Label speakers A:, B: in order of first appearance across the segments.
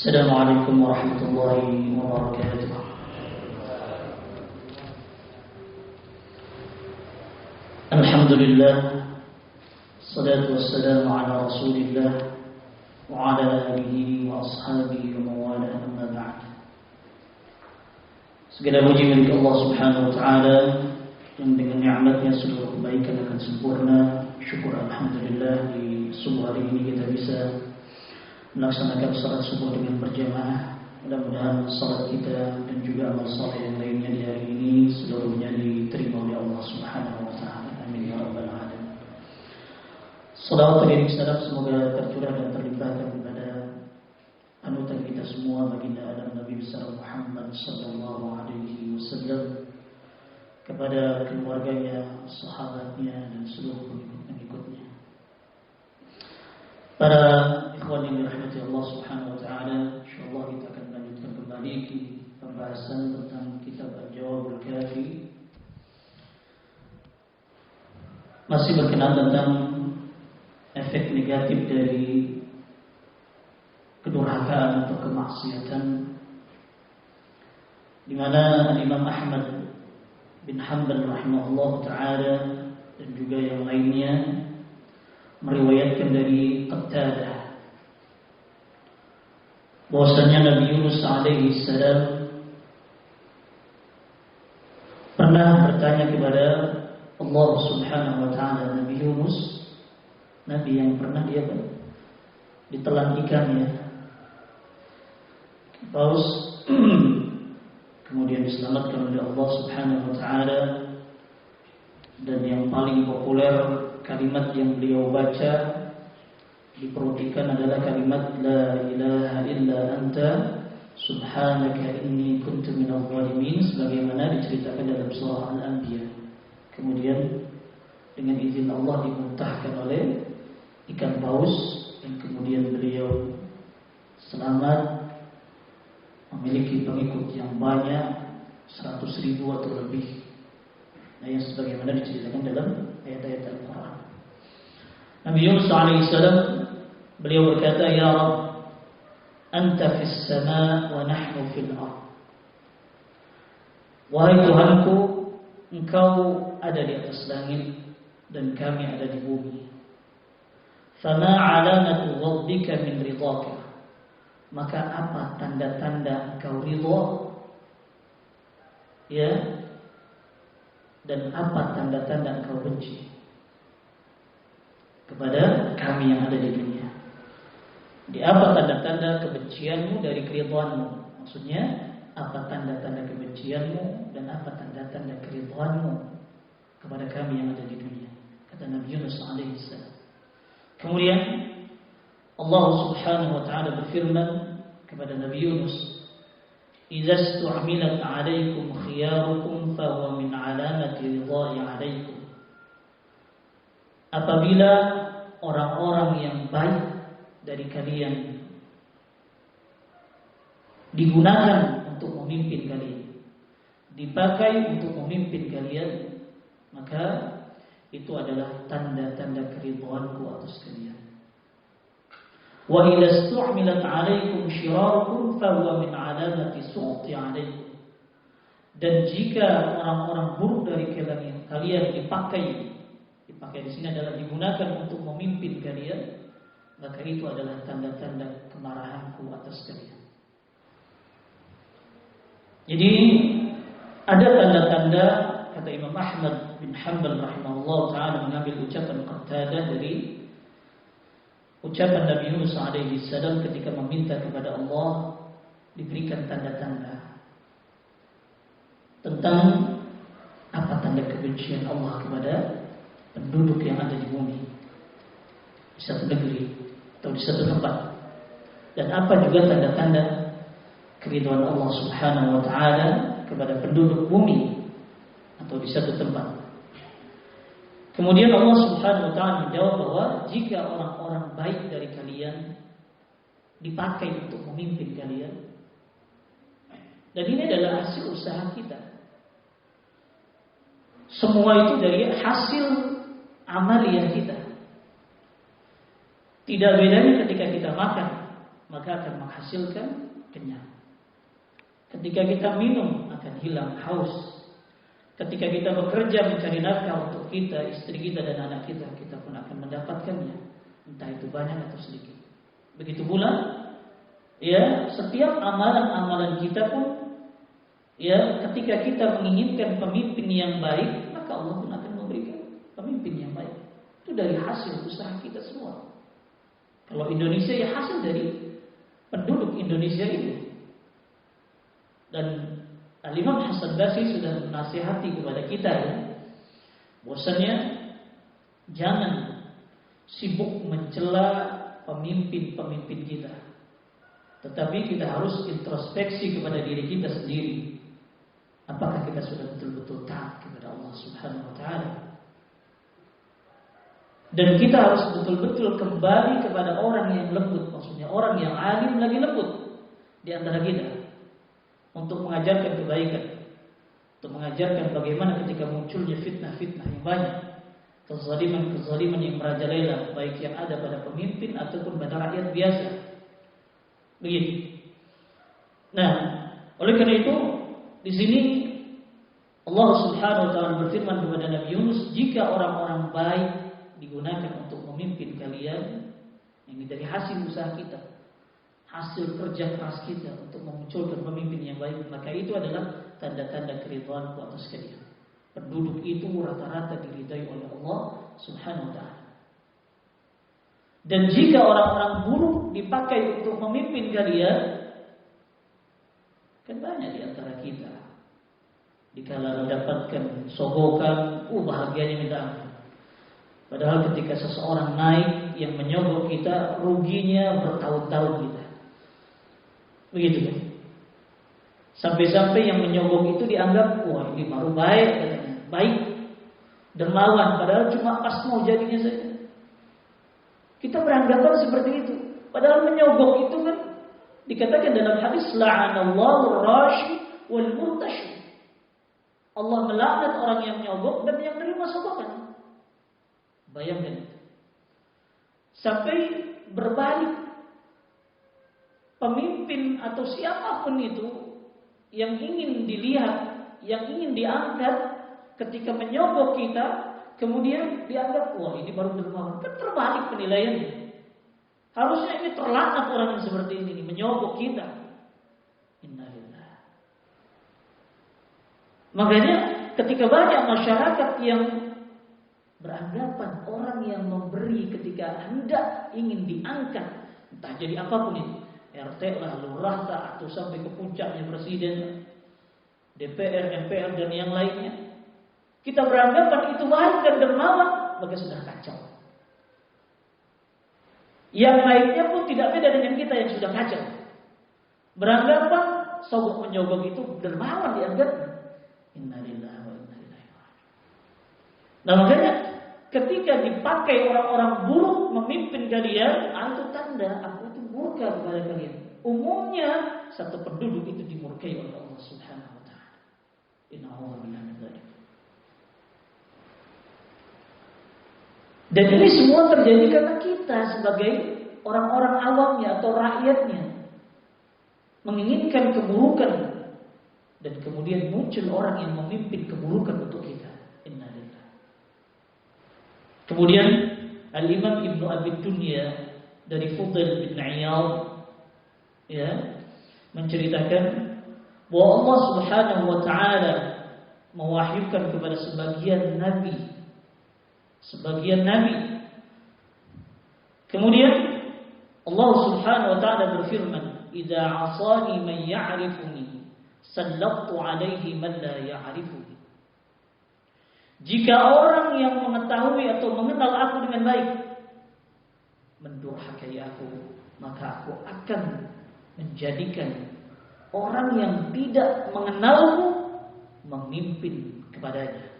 A: Assalamualaikum warahmatullahi wabarakatuh. Alhamdulillah, salatu wassalamu ala rasulillah wa ala alihi wa ashabihi wa mawala, amma ba'd. Segala puji milik Allah subhanahu wa ta'ala yang dengan ni'matnya seluruh kebaikan akan sempurna. Syukur alhamdulillah di subuh hari ini kita bisa melaksanakan salat subuh dengan berjamaah. Mudah-mudahan salat kita dan juga amal saleh yang lainnya di hari ini seluruhnya diterima oleh Allah Subhanahu wa taala. Amin ya rabbal alamin. Salawat dan salam semoga tercurah dan terlimpahkan kepada panutan kita semua, baginda Adam Nabi besar Muhammad sallallahu alaihi wasallam, kepada keluarganya, sahabatnya dan seluruh pengikut-pengikutnya. Para ikhwan yang dirahmati Allah Subhanahu wa taala, insyaallah kita akan melanjutkan kembali pembahasan tentang kitab Al-Jawabul Kafi. Masih berkenaan tentang efek negatif dari kedurhakaan atau kemaksiatan, di mana Imam Ahmad bin Hanbal rahimahullah taala dan juga yang lainnya meriwayatkan dari Qatadah bahwasanya Nabi Yunus alaihi salam pernah bertanya kepada Allah Subhanahu wa taala. Nabi Yunus, nabi yang pernah dia ditelan ikannya, paus, kemudian diselamatkan oleh Allah Subhanahu wa taala. Dan yang paling populer kalimat yang beliau baca diperhatikan adalah kalimat la ilaha illa anta subhanaka inni kuntu minadh dhalimin, sebagaimana diceritakan dalam surah Al-Anbiya. Kemudian dengan izin Allah dimuntahkan oleh ikan paus dan kemudian beliau selamat, memiliki pengikut yang banyak, 100.000 atau lebih. Nah, yang sebagaimana diceritakan dalam ayat-ayat Al-Quran. Nabi Yunus alaihissalam beliau berkata, Ya Rabb, Anta fis sama' wa nahnu fil ard. Wahai Tuhanku, Engkau ada di atas langit dan kami ada di bumi. Fama alamatu ghadbika min ridhaka. Maka apa tanda-tanda Engkau ridha? Ya. Dan apa tanda-tanda Engkau benci kepada kami yang ada di dunia? Di apa tanda-tanda kebencianmu dari keridhaanmu? Maksudnya, apa tanda-tanda kebencianmu dan apa tanda-tanda keridhaanmu kepada kami yang ada di dunia? Kata Nabi Yunus alaihissalam. Kemudian Allah Subhanahu wa taala berfirman kepada Nabi Yunus, Idza stu'milat 'alaikum khiyarukum fa huwa min 'alamati ridha'i 'alaikum. Apabila orang-orang yang baik dari kalian digunakan untuk memimpin kalian, dipakai untuk memimpin kalian, maka itu adalah tanda-tanda keridhaanku atas kalian. Wa idza stu'milat 'alaikum syirarukum fa huwa min 'alamati sukhti 'alaikum. Dan jika orang-orang buruk dari kalian dipakai di sini adalah digunakan untuk memimpin kalian, maka itu adalah tanda-tanda kemarahanku atas kalian. Jadi ada tanda-tanda, kata Imam Ahmad bin Hanbal rahimahullah taala mengambil ucapan Qatadah dari ucapan Nabi Yunus alaihi salam ketika meminta kepada Allah diberikan tanda-tanda tentang apa tanda kebencian Allah kepada penduduk yang ada di bumi, di satu negeri atau di satu tempat, dan apa juga tanda-tanda keridhaan Allah Subhanahu wa taala kepada penduduk bumi atau di satu tempat. Kemudian Allah Subhanahu wa taala menjawab bahwa jika orang-orang baik dari kalian dipakai untuk memimpin kalian, dan ini adalah hasil usaha kita. Semua itu dari hasil amaliyah kita. Tidak bedanya ketika kita makan maka akan menghasilkan kenyang. Ketika kita minum akan hilang haus. Ketika kita bekerja mencari nafkah untuk kita, istri kita dan anak kita, kita pun akan mendapatkannya, entah itu banyak atau sedikit. Begitu pula, ya, setiap amalan-amalan kita pun, ya, ketika kita menginginkan pemimpin yang baik, maka Allah pun akan memberikan pemimpin yang baik. Itu dari hasil usaha kita semua. Kalau Indonesia, ya hasil dari penduduk Indonesia ini. Dan Al-Imam Hasan Basri sudah menasihati kepada kita, ya, bahwasanya jangan sibuk mencela pemimpin-pemimpin kita, tetapi kita harus introspeksi kepada diri kita sendiri. Apakah kita sudah betul-betul taat kepada Allah Subhanahu wa taala? Dan kita harus betul-betul kembali kepada orang yang lembut, maksudnya orang yang alim lagi lembut di antara kita, untuk mengajarkan kebaikan, untuk mengajarkan bagaimana ketika munculnya fitnah-fitnah yang banyak, kezaliman-kezaliman yang merajalela, baik yang ada pada pemimpin ataupun pada rakyat biasa. Begitu. Nah, oleh karena itu di sini Allah Subhanahu wa taala berfirman kepada Nabi Yunus, jika orang-orang baik digunakan untuk memimpin kalian, ini dari hasil usaha kita, hasil kerja keras kita untuk memunculkan pemimpin yang baik, maka itu adalah tanda-tanda keridhaan atas kalian. Penduduk itu rata-rata diridai oleh Allah Subhanahu wa taala. Dan jika orang-orang buruk dipakai untuk memimpin kalian, kan banyak di antara kita dikala mendapatkan sogokan, bahagianya minta ampun. Padahal ketika seseorang naik yang menyogok kita, ruginya bertahun-tahun kita. Begitu kan? Sampai-sampai yang menyogok itu dianggap, wah ini baru baik, katanya. Baik, dermawan, padahal cuma pas mau jadinya saja. Kita beranggapan seperti itu. Padahal menyogok itu kan dikatakan dalam hadis, la'anallahu rashi wal murtashi. Allah melaknat orang yang menyogok dan yang menerima sogokan. Bayangkan itu. Sampai berbalik. Pemimpin atau siapapun itu yang ingin dilihat, yang ingin diangkat, ketika menyogok kita, kemudian dianggap, wah ini baru dermawan. Kan terbalik penilaiannya. Harusnya ini terlaknat orang yang seperti ini, menyogok kita. Innalillah. Makanya ketika banyak masyarakat yang beranggapan orang yang memberi ketika hendak ingin diangkat, entah jadi apapun itu, RT lah, lurah tak, atau sampai ke puncaknya presiden, DPR, MPR dan yang lainnya, kita beranggapan itu baik dan dermawan, maka sudah kacau. Yang lainnya pun tidak beda dengan kita yang sudah kacau. Beranggapan sogok menyogok itu dermawan dianggap. Innalillahi wa inna ilaihi raji'un. Nah makanya ketika dipakai orang-orang buruk memimpin kalian, itu tanda aku itu murka kepada kalian. Umumnya satu penduduk itu dimurkai oleh Allah Subhanahu wa taala. Innahu min dzalik. Dan ini semua terjadi karena kita sebagai orang-orang awamnya atau rakyatnya menginginkan keburukan, dan kemudian muncul orang yang memimpin keburukan untuk kita. Innalillah. Kemudian Al-Imam Ibnu Abi Dunya dari Fudail bin Iyad, ya, menceritakan bahwa Allah Subhanahu wa taala mewahyukan kepada sebagian nabi. Kemudian Allah Subhanahu wa taala berfirman, "Idza 'asani man ya'rifuni, sallattu 'alaihi man la ya'rifuni." Jika orang yang mengetahui atau mengenal aku dengan baik mendurhakai aku, maka aku akan menjadikan orang yang tidak mengenalku memimpin kepadanya.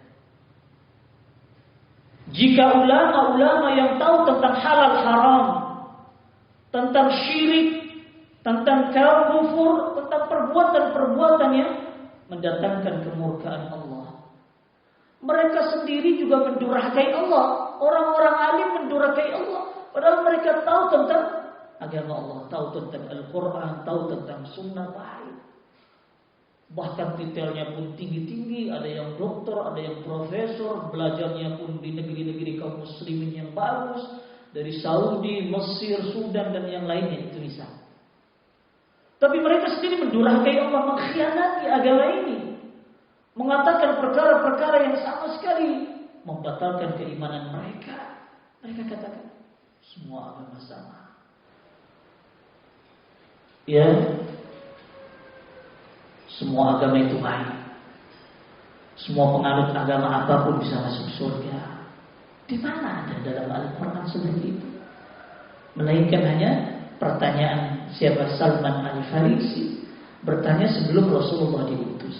A: Jika ulama-ulama yang tahu tentang halal haram, tentang syirik, tentang kaum kufur, tentang perbuatan-perbuatan yang mendatangkan kemurkaan Allah, mereka sendiri juga mendurhakai Allah. Orang-orang alim mendurhakai Allah, padahal mereka tahu tentang agama Allah, tahu tentang Al-Quran, tahu tentang Sunnah, baik. Bahkan titelnya pun tinggi-tinggi, ada yang doktor, ada yang profesor, belajarnya pun di negeri-negeri kaum muslimin yang bagus, dari Saudi, Mesir, Sudan dan yang lainnya, itu bisa. Tapi mereka sendiri mendurhakai Allah, mengkhianati agama ini, mengatakan perkara-perkara yang sama sekali membatalkan keimanan mereka. Mereka katakan semua agama sama. Ya, semua agama itu baik. Semua penganut agama apapun bisa masuk surga. Di mana ada dalam Al-Quran seperti itu? Melainkan hanya pertanyaan siapa Salman Al-Farisi bertanya sebelum Rasulullah diutus.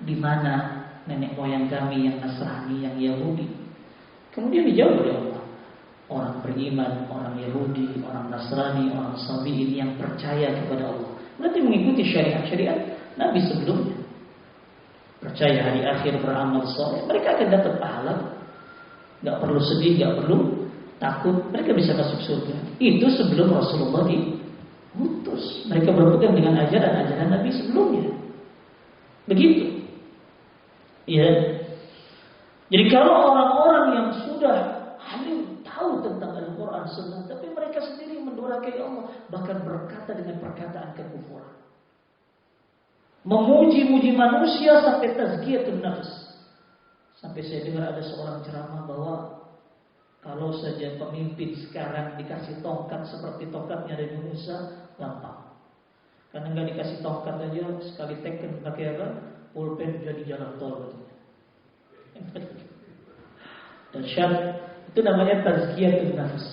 A: Di mana nenek moyang kami yang Nasrani, yang Yahudi? Kemudian dijawab oleh Allah, orang beriman, orang Yahudi, orang Nasrani, orang Sabi'in yang percaya kepada Allah, berarti mengikuti syariat-syariat Nabi sebelumnya, percaya hari akhir, beramal saleh, mereka akan dapat pahala. Gak perlu sedih, gak perlu takut, mereka bisa masuk surga. Itu sebelum Rasulullah diutus. Mereka berpegang dengan ajaran-ajaran Nabi sebelumnya. Begitu. Ya. Jadi kalau orang-orang yang sudah alim, tahu tentang Al-Quran Sunnah, tapi mereka sendiri mendurhakai Allah, bahkan berkata dengan perkataan kekufuran, memuji-muji manusia sampai tazkiyatun nafs. Sampai saya dengar ada seorang ceramah bahwa kalau saja pemimpin sekarang dikasih tongkat seperti tongkatnya Nabi Musa, gampang. Karena nggak dikasih tongkat aja, sekali teken pakai apa? Pulpen jadi jalan tol katanya. Dan syarat itu namanya tazkiyatun nafs.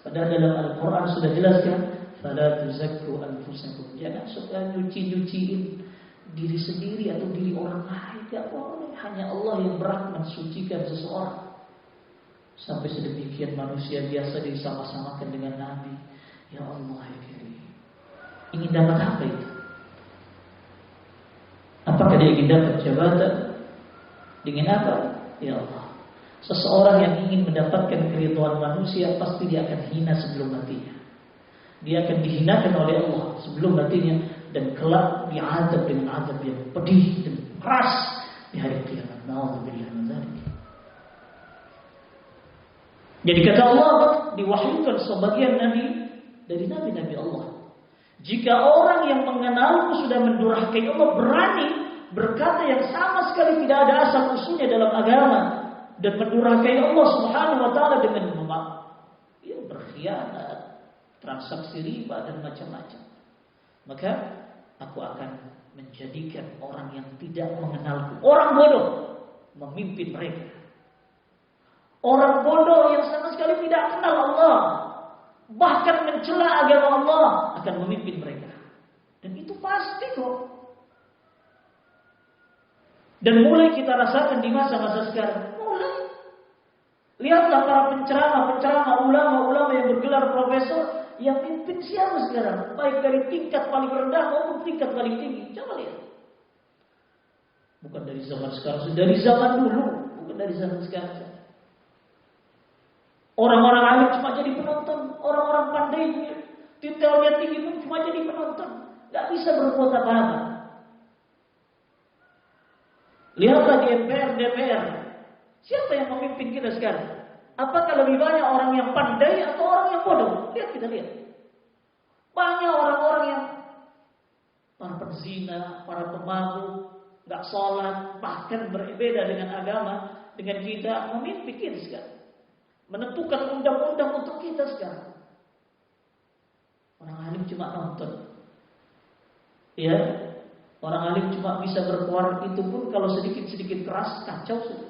A: Padahal dalam Al-Quran sudah jelaskan, fala tuzakku anfusakum. Jangan suka nyuci-nyuciin diri sendiri atau diri orang lain. Tidak boleh. Hanya Allah yang berhak mensucikan seseorang. Sampai sedemikian manusia biasa disama-samakan dengan Nabi. Ya Allah ya Karim, ingin dapat apa itu? Apakah dia ingin dapat jabatan? Ingin apa? Ya Allah, seseorang yang ingin mendapatkan keridhaan manusia, pasti dia akan hina sebelum matinya. Dia akan dihinakan oleh Allah sebelum matinya, dan kelak diazab dengan azab yang pedih dan keras di hari kiamat. Nauzubillah min dzalik. Jadi kata Allah, diwahyukan sebagian nabi dari nabi-nabi Allah, jika orang yang mengenalku sudah mendurhakai Allah, berani berkata yang sama sekali tidak ada asal usulnya dalam agama, dan mendurhakai Allah Subhanahu wa taala dengan berkhianat, transaksi riba dan macam-macam, maka aku akan menjadikan orang yang tidak mengenalku, orang bodoh, memimpin mereka. Orang bodoh yang sama sekali tidak kenal Allah, bahkan mencela agama Allah, akan memimpin mereka. Dan itu pasti kok. Dan mulai kita rasakan di masa-masa sekarang. Mulai. Lihatlah para penceramah, ulama-ulama yang bergelar profesor, yang pimpin siapa sekarang? Baik dari tingkat paling rendah maupun tingkat paling tinggi. Coba lihat. Bukan dari zaman sekarang, dari zaman dulu. Bukan dari zaman sekarang. Orang-orang alim cuma jadi penonton. Orang-orang pandai, titelnya tinggi pun cuma jadi penonton. Gak bisa berbuat apa-apa. Lihatlah di MPR, DPR. Siapa yang memimpin kita sekarang? Apakah lebih banyak orang yang pandai atau orang yang bodoh? Lihat, kita lihat. Banyak orang-orang yang para penzina, para pemabuk, gak sholat, bahkan berbeda dengan agama, dengan kita, memimpin kita sekarang. Menentukan undang-undang untuk kita sekarang. Orang alim cuma nonton. Ya, orang alim cuma bisa berkuar itu pun kalau sedikit-sedikit keras, kacau sudah.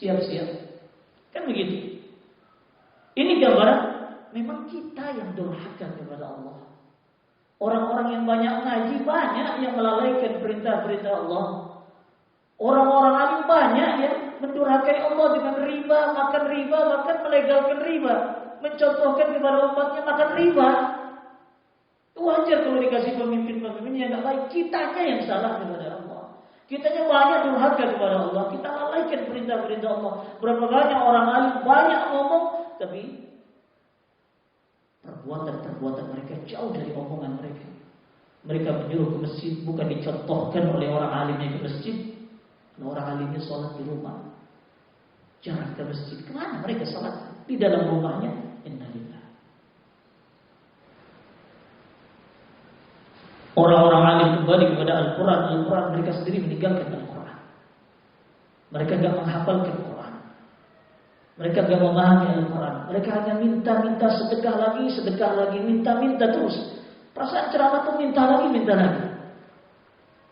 A: Siap-siap. Kan begitu. Ini gambaran memang kita yang durhaka kepada Allah. Orang-orang yang banyak ngaji, banyak yang melalaikan perintah-perintah Allah. Orang-orang alim banyak yang mendurhakai Allah dengan riba, makan riba, bahkan melegalkan riba, mencontohkan kepada umatnya makan riba. Wajar kalau dikasih pemimpin-pemimpin yang gak baik. Kitanya yang salah kepada Allah. Kitanya banyak durhaka kepada Allah. Kita lalaikan perintah-perintah Allah. Berapa banyak orang alim banyak ngomong, tapi perbuatan-perbuatan mereka jauh dari omongan mereka. Mereka menyuruh ke masjid bukan dicontohkan oleh orang alimnya ke masjid. Orang alimnya sholat di rumah, jarang ke masjid. Kemana mereka sholat? Di dalam rumahnya. Innalillah. Orang-orang alim kembali kepada Al-Quran. Al-Quran mereka sendiri meninggalkan Al-Quran. Mereka tidak menghafalkan Al-Quran. Mereka tidak memahami Al-Quran. Mereka hanya minta-minta, sedekah lagi, minta-minta terus. Perasaan ceramah itu minta lagi.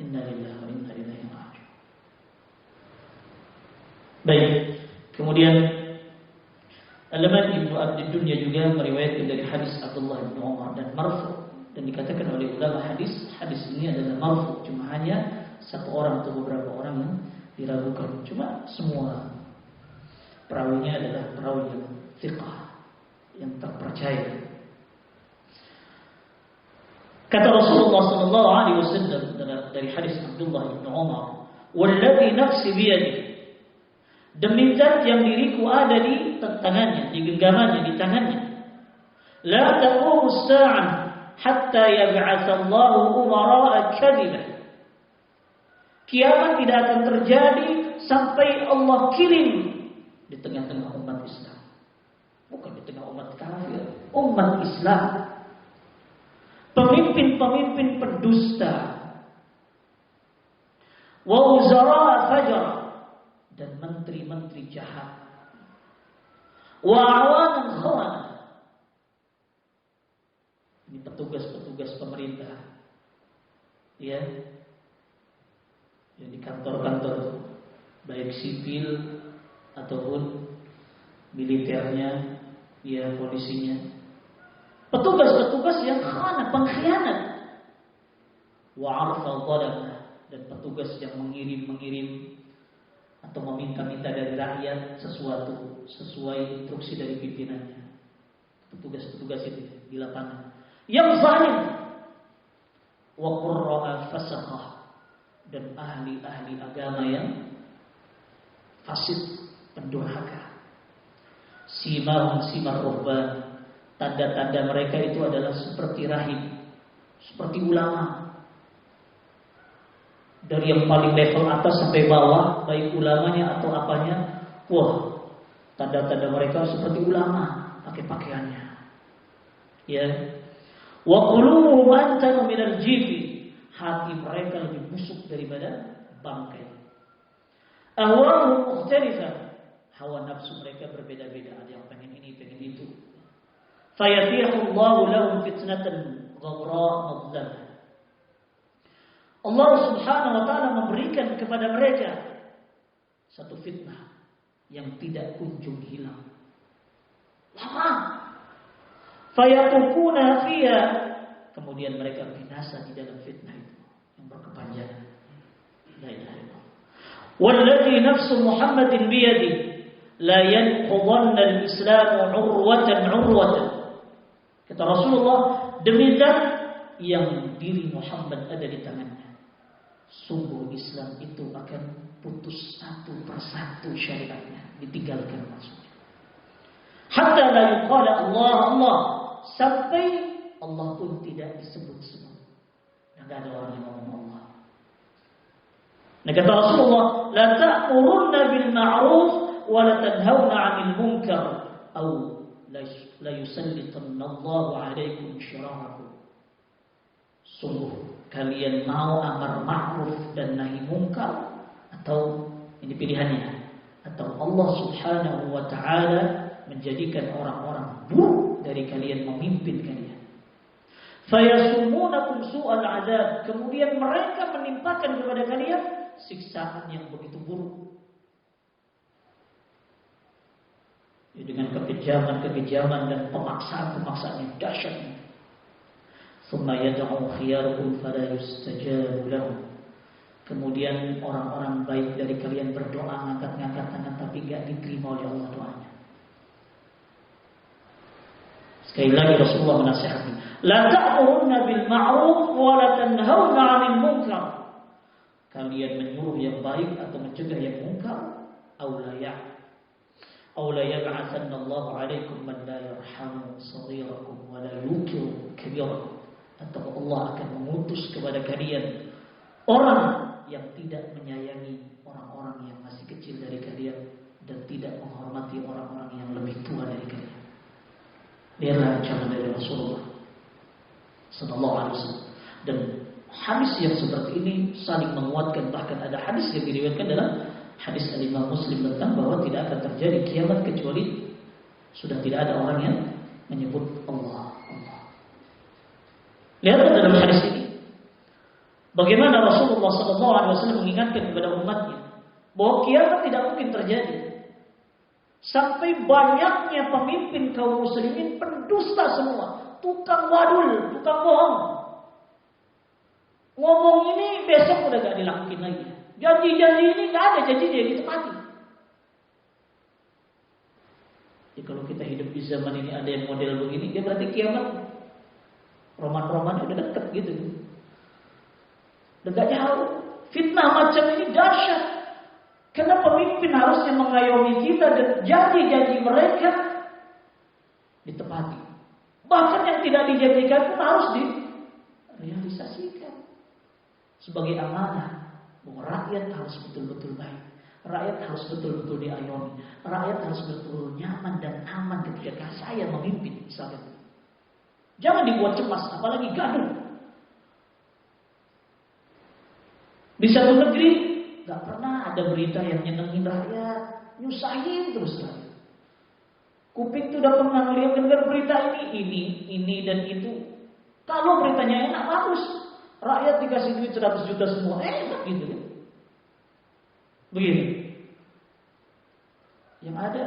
A: Innalillah wa inna ilaihi raji'un. Baik. Kemudian Al-Imam Ibnu Abdid Dunya juga meriwayatkan dari hadis Abdullah bin Umar dan marfu, dan dikatakan oleh ulama hadis ini adalah marfu, cuma hanya satu orang atau beberapa orang yang diragukan. Cuma semua perawinya adalah perawi yang thiqah, yang terpercaya. Kata Rasulullah sallallahu alaihi wasallam dari hadis Abdullah bin Umar, "Walladzi nafsi biyadihi," demi zat yang diriku ada di tangannya, di genggamannya, di tangannya. La taqumu as-sa'ah hatta yab'atsa Allahu umara'a kadhibah. Kiamat tidak akan terjadi sampai Allah kirim di tengah-tengah umat Islam. Bukan di tengah umat kafir, umat Islam. Pemimpin-pemimpin pendusta. Wa uzara fajar, dan menteri-menteri jahat. Wa awanan khawana, ini petugas-petugas pemerintah, ya, yang di kantor-kantor, baik sipil ataupun militernya, ya, polisinya. Petugas-petugas yang khawana, pengkhianat. Wa arfa dhalamah, dan petugas yang mengirim atau meminta-minta dari rakyat sesuatu sesuai instruksi dari pimpinannya. Petugas-petugas itu di lapangan yang zalim. Wa qurra'a fasaqah, dan ahli-ahli agama yang fasik, pendurhaka. Simar ruhban, tanda-tanda mereka itu adalah seperti rahib, seperti ulama. Dari yang paling level atas sampai bawah, baik ulamanya atau apanya, wah, tanda-tanda mereka seperti ulama, pakai pakaiannya. Ya. Wa qulubuhum antanu minal jifi, hati mereka lebih busuk daripada bangkai. Ahwa'uhum mukhtalifah, hawa nafsu mereka berbeda-beda, ada yang pengen ini, pengen itu. Fayatihu Allahu lahum fitnatan ghamra madlamah. Allah Subhanahu wa ta'ala memberikan kepada mereka satu fitnah yang tidak kunjung hilang. Lama. Fayaqukuna fiha, kemudian mereka binasa di dalam fitnah itu yang berkepanjangan. La ilaha illallah. Walladzi nafsu Muhammadin biyadihi la yanqudanna al-Islam 'urwatan. Kata Rasulullah, demi zat yang diri Muhammad ada di tangannya, sungguh Islam itu akan putus satu persatu syariatnya, ditinggalkan maksudnya. Hatta la yuqala Allah, sampai Allah pun tidak disebut-sebut. Tidak ada orang yang ngomong Allah. Nah, kata Rasulullah, la ta'murunna bil ma'ruf wa la tanhauna 'anil munkar aw la yusallitanna Allahu 'alaikum syirarakum. Sungguh kalian mau amar ma'ruf dan nahi munkar, atau ini pilihannya, atau Allah Subhanahu wa ta'ala menjadikan orang-orang buruk dari kalian memimpin kalian. Fayasumunakum su'al azab, kemudian mereka menimpakan kepada kalian siksaan yang begitu buruk. Ya, dengan kekejaman dan pemaksaan yang dahsyat. Thumma yad'u khiyarukum fala yustajab lahum. Kemudian orang-orang baik dari kalian berdoa, ngangkat tangan, tapi enggak diterima oleh Allah doanya. Sekali lagi Rasulullah menasihati, la ta'murunna bil ma'ruf wa la tanhauna 'anil munkar. Kalian menyuruh yang baik atau mencegah yang munkar, Aw la yab'atsanna Allahu 'alaikum man la yarhamu saghirakum wa la yuqiru kabirakum. Atau Allah akan mengutus kepada kalian orang yang tidak menyayangi orang-orang yang masih kecil dari kalian dan tidak menghormati orang-orang yang lebih tua dari kalian. Lihatlah ancaman dari Rasulullah sallallahu alaihi wasallam. Dan hadis yang seperti ini saling menguatkan. Bahkan ada hadis yang diriwayatkan dalam hadis Imam Muslim tentang bahwa tidak akan terjadi kiamat kecuali sudah tidak ada orang yang menyebut Allah. Lihatlah dalam hadis ini bagaimana Rasulullah SAW mengingatkan kepada umatnya bahwa kiamat tidak mungkin terjadi sampai banyaknya pemimpin kaum muslimin pendusta semua, tukang wadul, tukang bohong. Ngomong ini besok udah gak dilakukan lagi. Janji-janji ini gak ada janjinya yang ditepati. Ya, kalau kita hidup di zaman ini ada yang model begini, ya berarti kiamat roman-roman udah deket gitu. Udah gak jauh. Fitnah macam ini dahsyat. Karena pemimpin harusnya mengayomi kita dan janji-janji mereka ditepati. Bahkan yang tidak dijanjikan pun harus direalisasikan. Sebagai amanah bahwa rakyat harus betul-betul baik. Rakyat harus betul-betul diayomi. Rakyat harus betul nyaman dan aman ketika saya memimpin misalnya. Jangan dibuat cemas, apalagi gaduh. Di satu negeri gak pernah ada berita yang nyenengin rakyat, nyusahin terus rakyat. Kuping tuh udah pernah dengar berita ini dan itu. Kalau beritanya enak bagus, rakyat dikasih duit 100 juta semua, enak gitu kan. Begini. Yang ada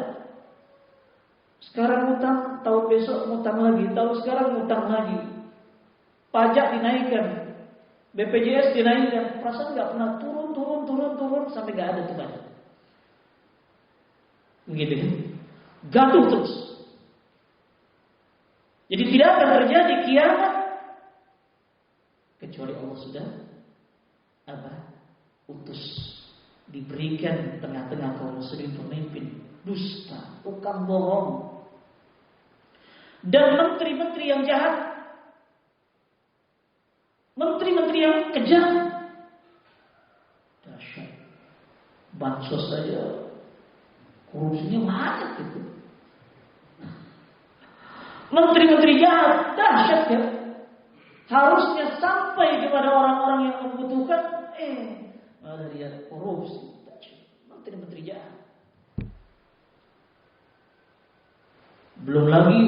A: sekarang ngutang, tahun besok ngutang lagi, tahun sekarang ngutang lagi. Pajak dinaikkan, BPJS dinaikkan, perasaan nggak pernah turun sampai nggak ada tuh pajak. Begitu kan? Gaduh terus. Jadi tidak akan terjadi kiamat kecuali Allah sudah utus, diberikan tengah-tengah kaum muslimin pemimpin dusta, tukang bohong, dan menteri-menteri yang jahat, menteri-menteri yang kejam. Dahsyat. Bansos saja korupsinya banyak gitu. Menteri-menteri jahat, dahsyat ya. Harusnya sampai kepada orang-orang yang membutuhkan, malah dia korupsi. Menteri-menteri jahat. Belum lagi,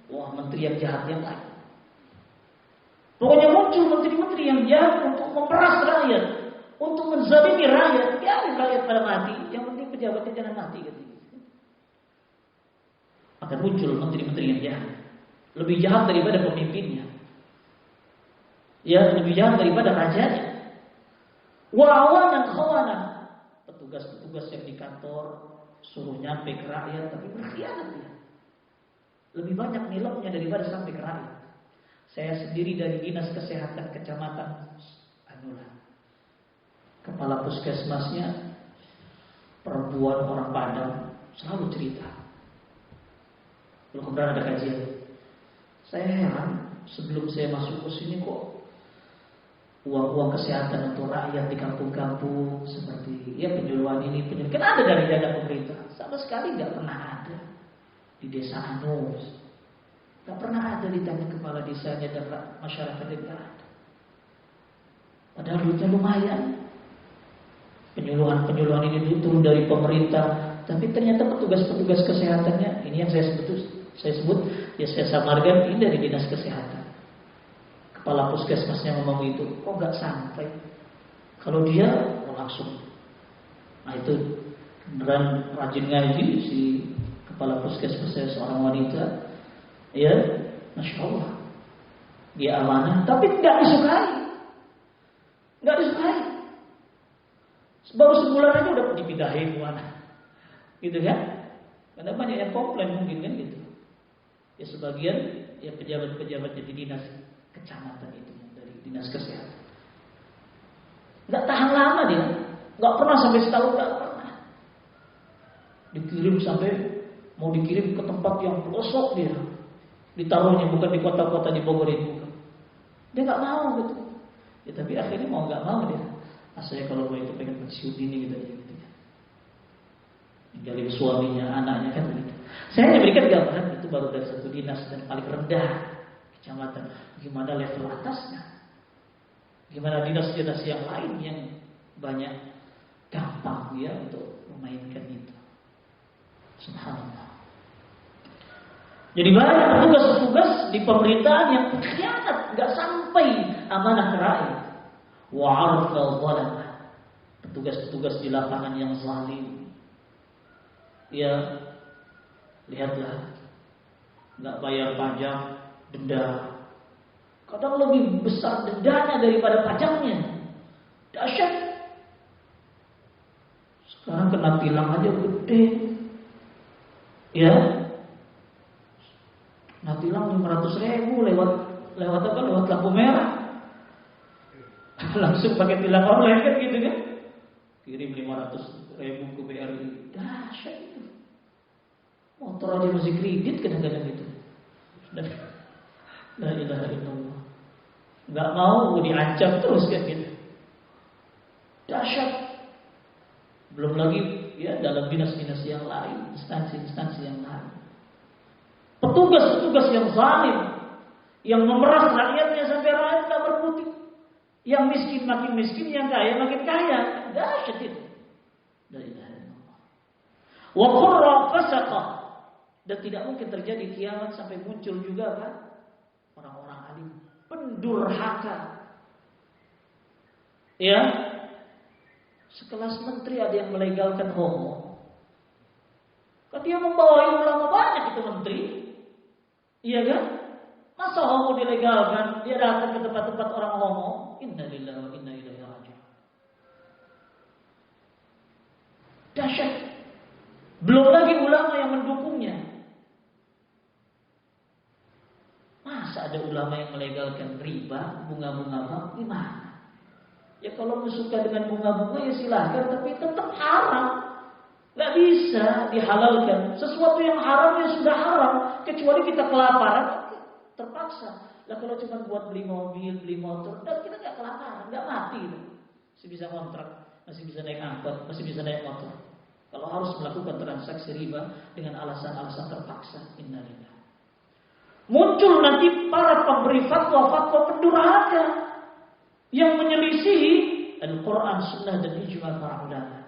A: menteri yang jahat yang lain. Pokoknya muncul menteri-menteri yang jahat untuk memeras rakyat, untuk menzalimi rakyat. Biarin rakyat pada mati, yang penting pejabatnya jangan mati gitu. Akan muncul menteri-menteri yang jahat, lebih jahat daripada pemimpinnya, ya lebih jahat daripada rajanya. Wawan dan khawanan, petugas-petugas yang di kantor suruh nyampe ke rakyat tapi berkhianat dia. Lebih banyak nilainya daripada sampai ke rakyat. Saya sendiri dari Dinas Kesehatan Kecamatan kepala puskesmasnya perempuan orang Padang selalu cerita. Kalau kemudian ada kajian, saya heran sebelum saya masuk ke sini kok uang-uang kesehatan untuk rakyat di kampung-kampung seperti penyuluhan ini, kan ada dari dana pemerintah. Sama sekali nggak pernah ada di desa Anus. Nggak pernah ada ditanya kepala desanya dan masyarakat yang nggak ada. Padahal duitnya lumayan. Penyuluhan ini turun dari pemerintah, tapi ternyata petugas-petugas kesehatannya ini yang saya sebut, saya samarkan ini dari Dinas Kesehatan. Kepala puskesmasnya ngomong itu, kok nggak sampai? Kalau dia langsung, itu beneran rajin ngaji si kepala puskesmasnya, seorang wanita, Masya Allah, dia amanah, tapi nggak disukai. Baru sebulan aja udah dipindahin kemana, gitu kan? Karena banyak yang komplain mungkin kan gitu. Ya sebagian pejabat-pejabat di dinas kecamatan itu dari dinas kesehatan nggak tahan lama dia, nggak pernah sampai setahun, nggak pernah. Dikirim sampai mau dikirim ke tempat yang pelosok dia. Ditaruhnya bukan di kota-kota di Bogor itu. Bukan. Dia nggak mau gitu. Ya, tapi akhirnya mau nggak mau dia. Saya kalau mau itu pengen pensiun ini gitu. Ninggalin suaminya, anaknya kan begitu. Saya hanya berikan gambaran itu baru dari satu dinas dan paling rendah kecamatan. Gimana level atasnya? Gimana dinas-dinas yang lain yang banyak gampang dia untuk memainkan itu. Subhanallah. Jadi banyak petugas-petugas di pemerintahan yang khianat, nggak sampai amanah ke rakyat. Wa'arfal zalamah. Petugas-petugas di lapangan yang zalim. Ya, lihatlah, nggak bayar pajak, denda. Kadang lebih besar dendanya daripada pajaknya. Dahsyat. Sekarang kena tilang aja gede. Ya, kena tilang 500.000 lewat apa? Lewat lampu merah. Langsung pakai tilang online kan gitu kan? Kirim 500.000 ke BRI. Dahsyat itu. Motor aja masih kredit kadang-kadang gitu. La ilaha illallah. Nggak mau diancam terus kan gitu. Dahsyat. Belum lagi ya dalam dinas-dinas yang lain, instansi-instansi yang lain. Petugas-petugas yang zalim, yang memeras rakyatnya sampai rakyat tak berputih. Yang miskin makin miskin, yang kaya makin kaya. Dahsyat itu. La ilaha illallah. Wa qurra fasaqa. Dan tidak mungkin terjadi kiamat sampai muncul juga kan orang-orang alim pendurhaka. Ya. Sekelas menteri ada yang melegalkan homo. Kan dia membawahi ulama banyak itu menteri. Iya kan? Masa homo dilegalkan? Dia datang ke tempat-tempat orang homo. Innalillahi wa inna ilaihi raji'un. Dahsyat. Belum lagi ulama yang mendukungnya. Masa ada ulama yang melegalkan riba, bunga-bunga bank? Gimana? Ya kalau suka dengan bunga-bunga ya silahkan, tapi tetap haram. Gak bisa dihalalkan. Sesuatu yang haram ya sudah haram. Kecuali kita kelaparan, terpaksa. Lah kalau cuma buat beli mobil, beli motor, dan kita gak kelaparan, gak mati. Masih bisa kontrak, masih bisa naik angkot, masih bisa naik motor. Kalau harus melakukan transaksi riba dengan alasan-alasan terpaksa, innalillah. Muncul nanti para pemberi fatwa-fatwa pendurhaka yang menyelisihi Al-Quran, Sunnah dan ijma para ulama.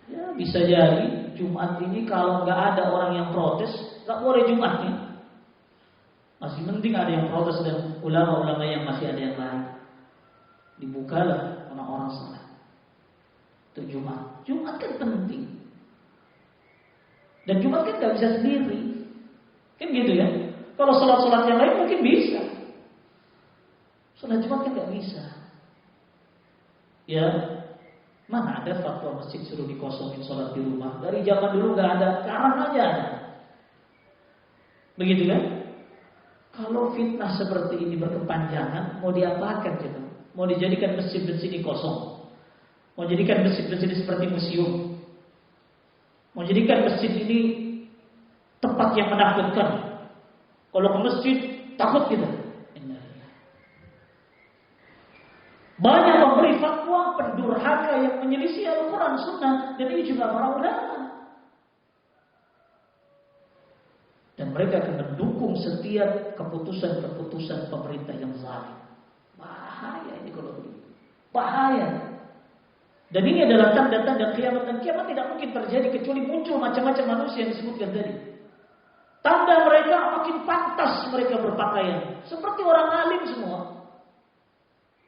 A: Ya bisa jadi Jumat ini kalau nggak ada orang yang protes, nggak boleh Jumatnya. Masih mending ada yang protes dan ulama-ulama yang masih ada yang lain. Dibukalah orang-orang salat. Itu Jumat. Jumat kan penting. Dan Jumat kan gak bisa sendiri. Kan gitu ya. Kalau sholat-sholat yang lain mungkin bisa. Sholat Jumat kan gak bisa. Ya, mana ada fatwa masjid suruh dikosongin sholat di rumah. Dari zaman dulu gak ada, sekarang aja ada. Begitu kan? Kalau fitnah seperti ini berkepanjangan, mau diapakan gitu? Mau dijadikan masjid-masjid ini kosong? Mau jadikan masjid-masjid ini seperti museum? Mau jadikan masjid ini tempat yang menakutkan. Kalau ke masjid takut kita. Banyak pemberi fatwa pendurhaka yang menyelisih Al-Quran, Sunnah, dan ini juga para ulama. Dan mereka akan mendukung setiap keputusan-keputusan pemerintah yang zalim. Bahaya ini kalau begitu. Bahaya. Dan ini adalah tanda-tanda kiamat, dan kiamat tidak mungkin terjadi kecuali muncul macam-macam manusia yang disebutkan tadi. Tanda mereka makin pantas mereka berpakaian seperti orang alim semua.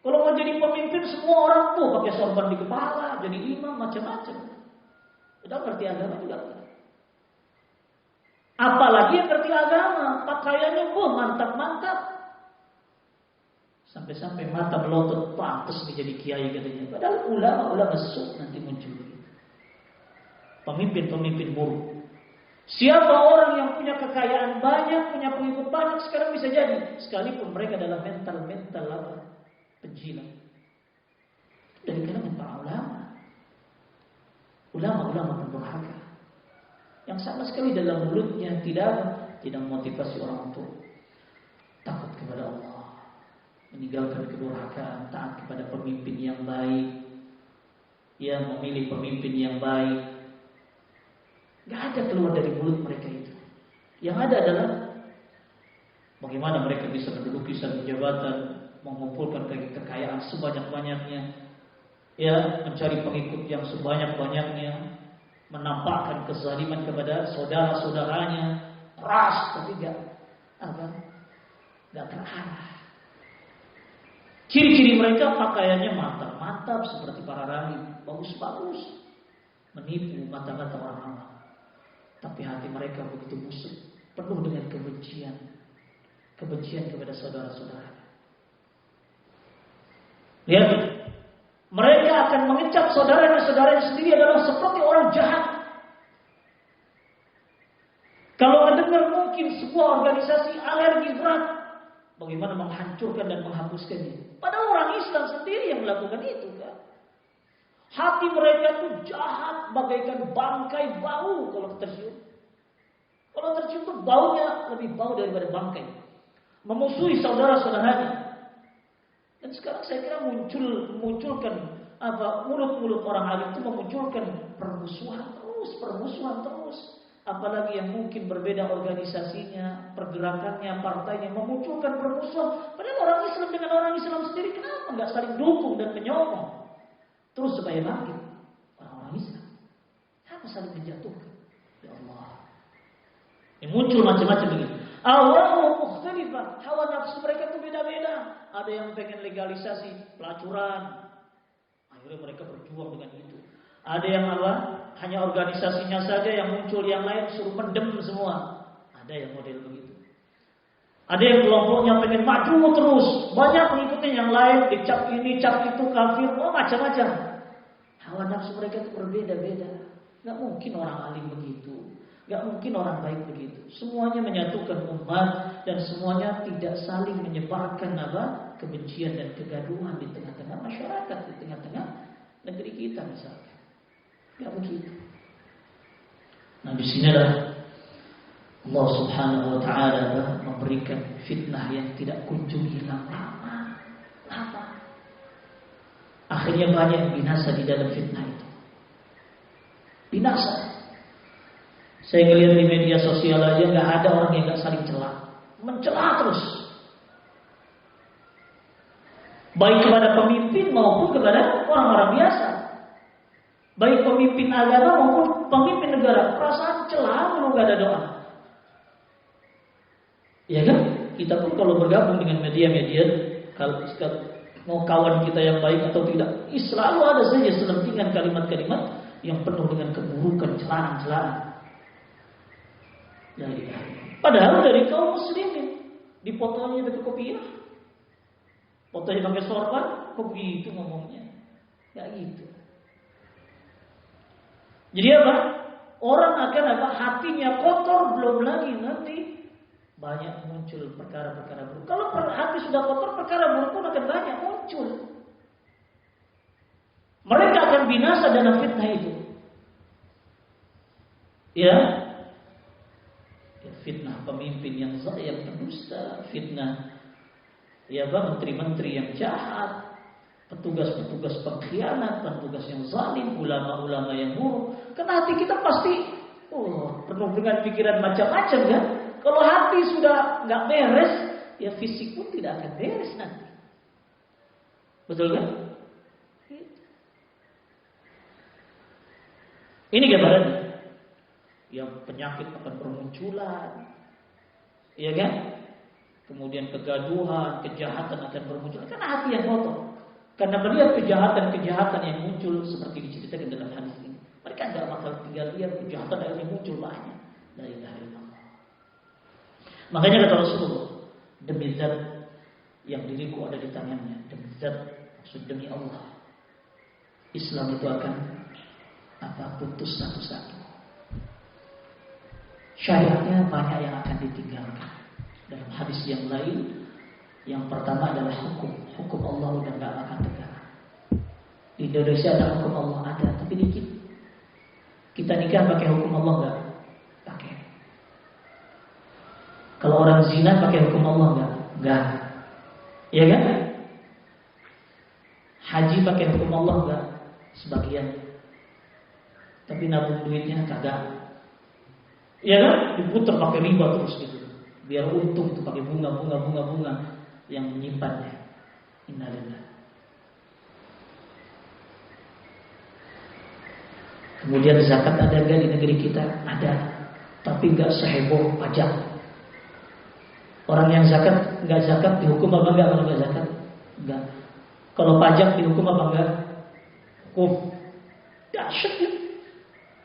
A: Kalau mau jadi pemimpin semua orang tuh pakai sorban di kepala, jadi imam macam-macam. Udah ngerti agama juga. Apalagi yang ngerti agama, pakaiannya mantap-mantap. Sampai-sampai mata melotot, pantas menjadi kiai katanya. Padahal ulama-ulama sesat nanti muncul. Pemimpin-pemimpin buruk. Siapa orang yang punya kekayaan banyak, punya pengikut banyak, sekarang bisa jadi. Sekalipun mereka dalam mental apa? Penjilat. Dari kalangan para ulama. ulama-ulama pemberhaka yang sama sekali dalam mulutnya tidak memotivasi orang untuk takut kepada Allah, meninggalkan kedurhakaan, taat kepada pemimpin yang baik, ya, memilih pemimpin yang baik. Gak ada keluar dari mulut mereka itu. Yang ada adalah bagaimana mereka bisa menduduki satu jabatan, mengumpulkan kekayaan sebanyak-banyaknya, ya, mencari pengikut yang sebanyak-banyaknya, menampakkan kezaliman kepada saudara-saudaranya, keras tapi gak terarah. Ciri-ciri mereka pakaiannya mantap-mantap seperti para rabi, bagus-bagus, menipu mata-mata orang awam. Tapi hati mereka begitu busuk, penuh dengan kebencian kepada saudara-saudara. Lihat, mereka akan mengecap saudara-saudaranya sendiri adalah seperti orang jahat. Kalau mendengar mungkin sebuah organisasi alergi berat, bagaimana menghancurkan dan menghapuskannya? Padahal orang Islam sendiri yang melakukan itu, kan? Hati mereka itu jahat bagaikan bangkai bau kalau tercium. Kalau tercium itu baunya lebih bau daripada bangkai. Memusuhi saudara-saudaranya. Dan sekarang saya kira munculkan mulut-mulut orang alim itu memunculkan permusuhan terus. Apalagi yang mungkin berbeda organisasinya, pergerakannya, partainya, memunculkan permusuhan. Padahal orang Islam dengan orang Islam sendiri kenapa nggak saling dukung dan menyokong? Terus supaya bangkit orang-orang Islam. Kenapa saling menjatuhkan? Ya Allah. Ini muncul macam-macam begini. Awal mukhtalifah, hawa nafsu mereka itu beda-beda. Ada yang pengen legalisasi pelacuran, akhirnya mereka berjuang dengan itu. Ada yang hanya organisasinya saja yang muncul, yang lain suruh mendem semua. Ada yang model begitu. Ada yang kelompoknya pengen maju terus, banyak pengikutnya, yang lain dicap ini, cap itu, kafir, macam-macam. Hawa nafsu mereka itu berbeda-beda. Gak mungkin orang alim begitu. Gak mungkin orang baik begitu. Semuanya menyatukan umat dan semuanya tidak saling menyebarkan kebencian dan kegaduhan di tengah-tengah masyarakat, di tengah-tengah negeri kita misalkan. Gak begitu. Nah, disinilah Allah Subhanahu wa Ta'ala memberikan fitnah yang tidak kunjung hilang lama. Akhirnya banyak binasa di dalam fitnah itu. Binasa. Saya ngelihat di media sosial aja nggak ada orang yang nggak saling celah, mencela terus, baik kepada pemimpin maupun kepada orang-orang biasa, baik pemimpin agama maupun pemimpin negara. Perasaan celah kalau nggak ada doa, ya kan? Kita pun kalau bergabung dengan media-media, kalau mau kawan kita yang baik atau tidak, selalu ada saja selentingan kalimat-kalimat yang penuh dengan keburukan, celaan-celaan. Padahal dari kaum muslimin dipoto-nya pakai kopiah, fotonya pakai sorban, kok begitu ngomongnya? Gak gitu. Jadi apa? Orang akan hatinya kotor, belum lagi nanti banyak muncul perkara-perkara buruk. Kalau hati sudah kotor, perkara buruk pun akan banyak muncul. Mereka akan binasa dalam fitnah itu. Ya. Fitnah pemimpin yang berdusta, fitnah menteri-menteri yang jahat, petugas-petugas pengkhianat, petugas yang zalim, ulama-ulama yang buruk. Karena hati kita pasti penuh dengan pikiran macam-macam, kan? Kalau hati sudah nggak beres, ya fisik pun tidak akan beres nanti. Betul kan? Ini gambarannya. Yang penyakit akan bermunculan, ya kan? Kemudian kegaduhan, kejahatan akan bermunculan karena hati yang kotor. Karena melihat kejahatan-kejahatan yang muncul seperti diceritakan dalam hadis ini, mereka nggak bakal tinggal lihat kejahatan yang muncul banyak. La ilaha illallah. Makanya kata Rasulullah, demi zat yang diriku ada di tangannya, demi zat, maksud demi Allah, Islam itu akan putus satu-satu. Syariatnya banyak yang akan ditinggalkan. Dalam hadis yang lain, yang pertama adalah hukum Allah udah nggak akan tegak. Di Indonesia ada hukum Allah, ada tapi dikit. Kita nikah pakai hukum Allah enggak? Pakai. Kalau orang zina pakai hukum Allah enggak? Enggak. Iya kan? Haji pakai hukum Allah enggak? Sebagian. Tapi nabung duitnya kagak. Iya kan? Diputar pakai riba terus gitu. Biar untung tuh pakai bunga yang menyimpannya. Innalillah. Kemudian zakat ada enggak di negeri kita? Ada. Tapi enggak seheboh pajak. Orang yang enggak zakat dihukum apa enggak kalau enggak zakat? Enggak. Kalau pajak dihukum apa enggak? Hukum. Dahsyat ya.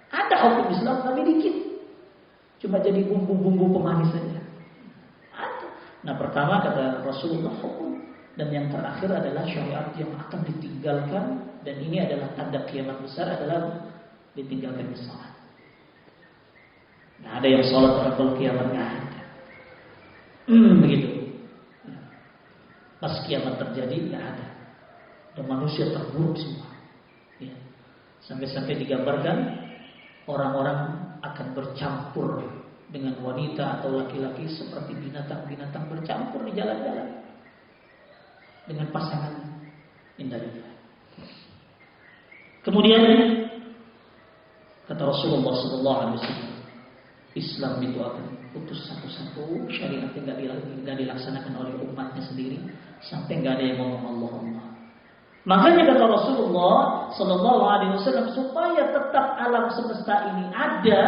A: Ada hukum Islam tapi dikit. Cuma jadi bumbu-bumbu pemanis saja. Ada. Nah, pertama kata Rasulullah hukum, dan yang terakhir adalah syariat yang akan ditinggalkan, dan ini adalah tanda kiamat besar adalah ditinggalkan salat. Nggak ada yang salat pada kalau kiamat, nggak ada. Begitu. Pas kiamat terjadi nggak ada. Dan manusia terburuk semua. Ya. Sampai-sampai digambarkan orang-orang akan bercampur dengan wanita atau laki-laki seperti binatang-binatang bercampur di jalan-jalan dengan pasangan. Innalillah. Kemudian kata Rasulullah SAW, Islam itu akan putus satu-satu, syariat tidak dilaksanakan oleh umatnya sendiri sampai nggak ada yang ngomong Allah. Makanya kata Rasulullah SAW, supaya tetap alam semesta ini ada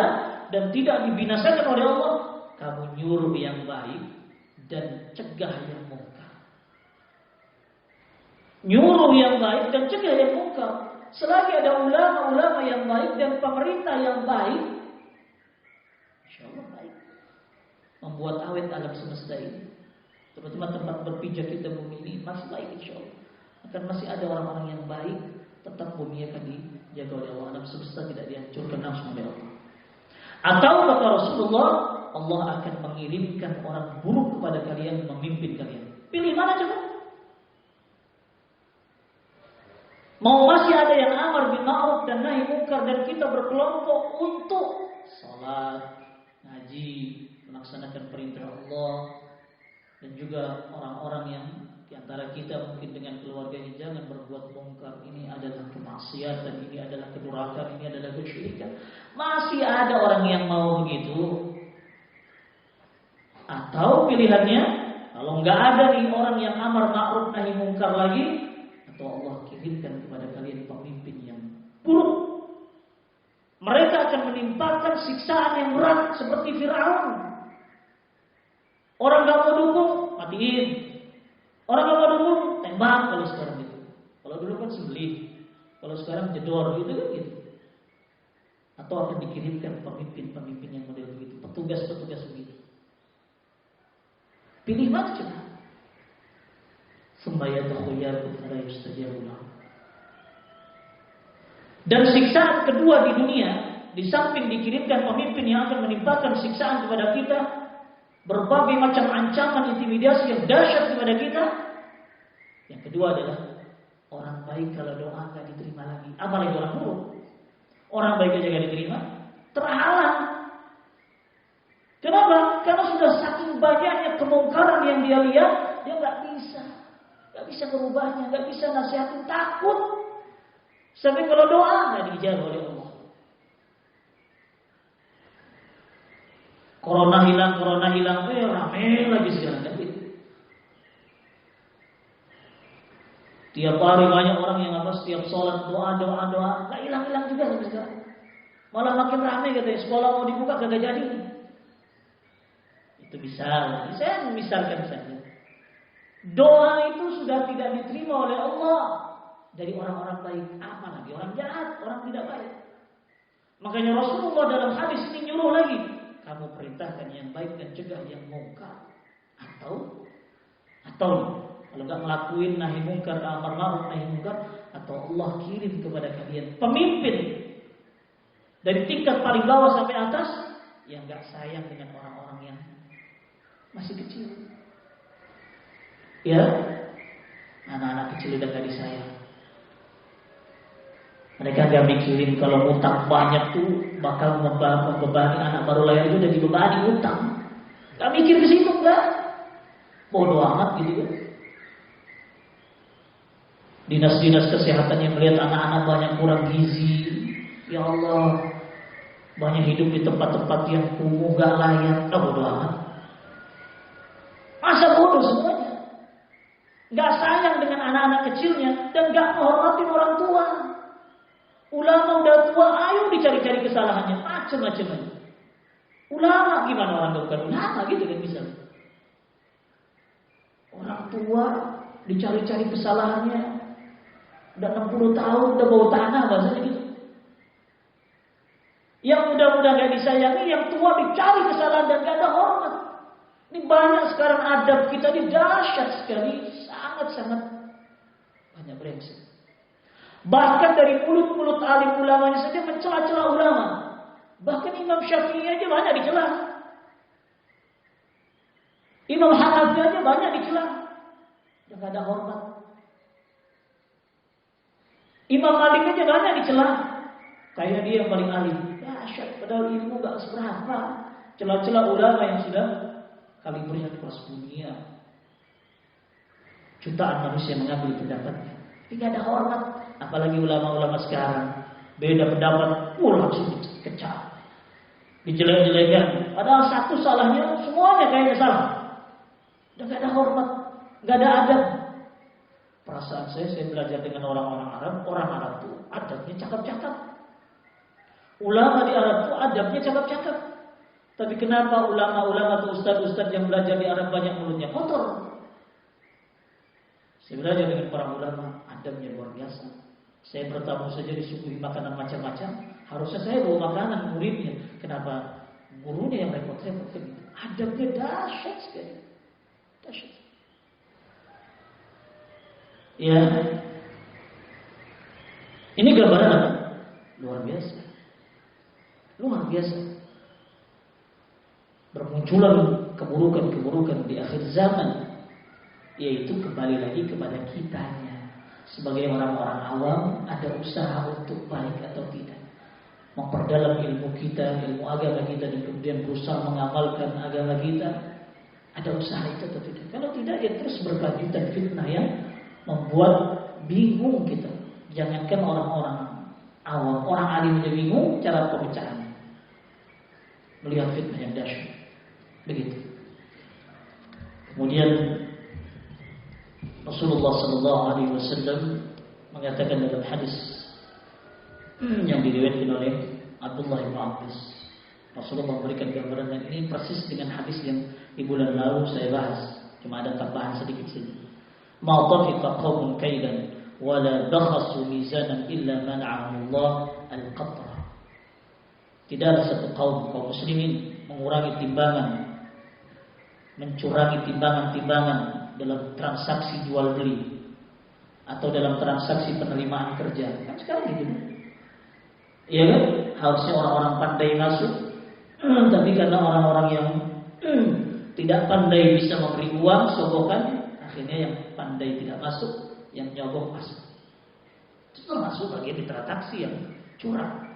A: dan tidak dibinasakan oleh Allah, kamu nyuruh yang baik dan cegah yang mungkar. Nyuruh yang baik dan cegah yang mungkar. Selagi ada ulama-ulama yang baik dan pemerintah yang baik, insya Allah baik, membuat awet alam semesta ini. Terutama tempat berpijak kita bumi ini masih baik insya Allah. Akan masih ada orang-orang yang baik, tetap bumi akan dijaga oleh Allah. Alam semesta tidak dihancurkan langsung oleh Allah. Atau kata Rasulullah, Allah akan mengirimkan orang buruk kepada kalian memimpin kalian. Pilih mana coba? Mau masih ada yang amar bil ma'ruf dan nahi munkar dan kita berkelompok untuk salat, ngaji, melaksanakan perintah Allah, dan juga orang-orang yang di antara kita mungkin dengan keluarganya jangan berbuat munkar, ini adalah kemaksiatan, ini adalah kedurhakaan, ini adalah kesyirikan. Masih ada orang yang mau begitu. Atau pilihannya, kalau nggak ada nih orang yang amar ma'ruf nahi munkar lagi, atau Allah kirimkan kepada kalian pemimpin yang buruk. Mereka akan menimpakan siksaan yang berat seperti Fir'aun. Orang nggak mau dukung, matiin. Orang yang mau dukung, tembak kalau sekarang gitu. Kalau dulu kan sembelih, kalau sekarang jedor gitu kan gitu. Atau akan dikirimkan pemimpin-pemimpin yang model begitu, petugas-petugas begitu. Pilih mana coba? Dan siksaan kedua di dunia, di samping dikirimkan pemimpin yang akan menimpakan siksaan kepada kita, berbagai macam ancaman intimidasi yang dahsyat kepada kita. Yang kedua adalah orang baik kalau doa nggak diterima lagi. Apalagi orang buruk. Orang baik aja nggak diterima, terhalang. Kenapa? Karena sudah saking banyaknya kemungkaran yang dia lihat, dia nggak bisa merubahnya, nggak bisa nasihatin, takut. Sampai kalau doa nggak dijawab oleh Allah. Corona hilang, rame lagi sekarang kan gitu. Tiap hari banyak orang yang setiap sholat doa, nggak hilang juga sampai sekarang. Malah makin rame katanya, sekolah mau dibuka kagak jadi. Itu saya misalkan saja. Doa itu sudah tidak diterima oleh Allah dari orang-orang baik, apalagi orang jahat, orang tidak baik. Makanya Rasulullah dalam hadis ini nyuruh lagi, kamu perintahkan yang baik dan cegah yang mungkar. Atau kalau nggak ngelakuin nahi mungkar, amar ma'ruf nahi mungkar, atau Allah kirim kepada kalian pemimpin dari tingkat paling bawah sampai atas yang nggak sayang dengan orang-orang yang masih kecil. Ya, anak-anak kecil udah nggak disayang. Mereka gak mikirin kalau utang banyak tuh bakal membebani anak baru lahir itu udah dibebani utang. Gak mikir ke situ enggak. Bodoh amat gitu kan. Dinas-dinas kesehatan yang melihat anak-anak banyak kurang gizi, ya Allah, banyak hidup di tempat-tempat yang kumuh gak layak. Bodoh amat. Masa bodoh semuanya. Gak sayang dengan anak-anak kecilnya dan gak menghormati orang tua. Ulama udah tua, ayo dicari-cari kesalahannya, macam-macam. Ulama gimana orang bukan ulama gitu kan misalnya. Orang tua dicari-cari kesalahannya, udah 60 tahun udah bau tanah bahasanya gitu. Yang muda-muda gak disayangi, yang tua dicari kesalahan dan gak ada hormat. Ini banyak sekarang adab kita ini dahsyat sekali, sangat-sangat banyak brengsek. Bahkan dari mulut-mulut alim ulamanya saja mencela-cela ulama. Bahkan Imam Syafi'i aja banyak dicela. Imam Hanafi aja banyak dicela. Dan gak ada hormat. Imam Malik aja banyak dicela. Kayak dia yang paling alim. Dahsyat, padahal ilmu gak seberapa. Cela-cela ulama yang sudah kalibernya kelas dunia. Jutaan manusia mengambil pendapatnya. Tapi gak ada hormat. Apalagi ulama-ulama sekarang. Beda pendapat, langsung dikecam. Dijelek-jelekan. Padahal satu salahnya, semuanya kayaknya salah. Dan gak ada hormat. Gak ada adab. Perasaan saya belajar dengan orang-orang Arab. Orang Arab itu adabnya cakap-cakap. Ulama di Arab itu adabnya cakap-cakap. Tapi kenapa ulama-ulama atau ustaz-ustaz yang belajar di Arab banyak mulutnya kotor? Saya belajar dengan para ulama, adabnya luar biasa. Saya bertamu saja disuguhi makanan macam-macam. Harusnya saya bawa makanan muridnya. Kenapa? Gurunya yang repot-repot gitu. Adabnya dahsyat sekali. Dahsyat. Ya. Ini gambaran apa? Luar biasa. Luar biasa. Bermunculan keburukan-keburukan di akhir zaman. Yaitu kembali lagi kepada kitanya. Sebagai orang-orang awam, ada usaha untuk baik atau tidak. Memperdalam ilmu kita, ilmu agama kita, dan kemudian berusaha mengamalkan agama kita. Ada usaha itu atau tidak? Kalau tidak, ya terus berkelanjutan fitnah yang membuat bingung kita. Jangankan orang-orang awam, orang alim aja bingung cara pemecahan. Melihat fitnah yang dahsyat. Begitu. Kemudian Rasulullah SAW mengatakan dalam hadis yang diriwayatkan oleh Abdullah bin Abbas. Rasulullah memberikan gambaran, dan ini persis dengan hadis yang di bulan lalu saya bahas. Cuma ada tambahan sedikit saja. Ma tafiqa qaumun kaidan wa la dakhasu mizanan illa man'ahumullah al-qatra. Tidak ada satu kaum muslimin mengurangi timbangan, mencurangi timbangan-timbangan dalam transaksi jual beli atau dalam transaksi penerimaan kerja. Kan sekarang gitu. Iya kan? Harusnya orang-orang pandai masuk, tapi karena orang-orang yang tidak pandai bisa memberi uang, sogokan, akhirnya yang pandai tidak masuk, yang nyogok masuk. Itu termasuk bagian di transaksi yang curang.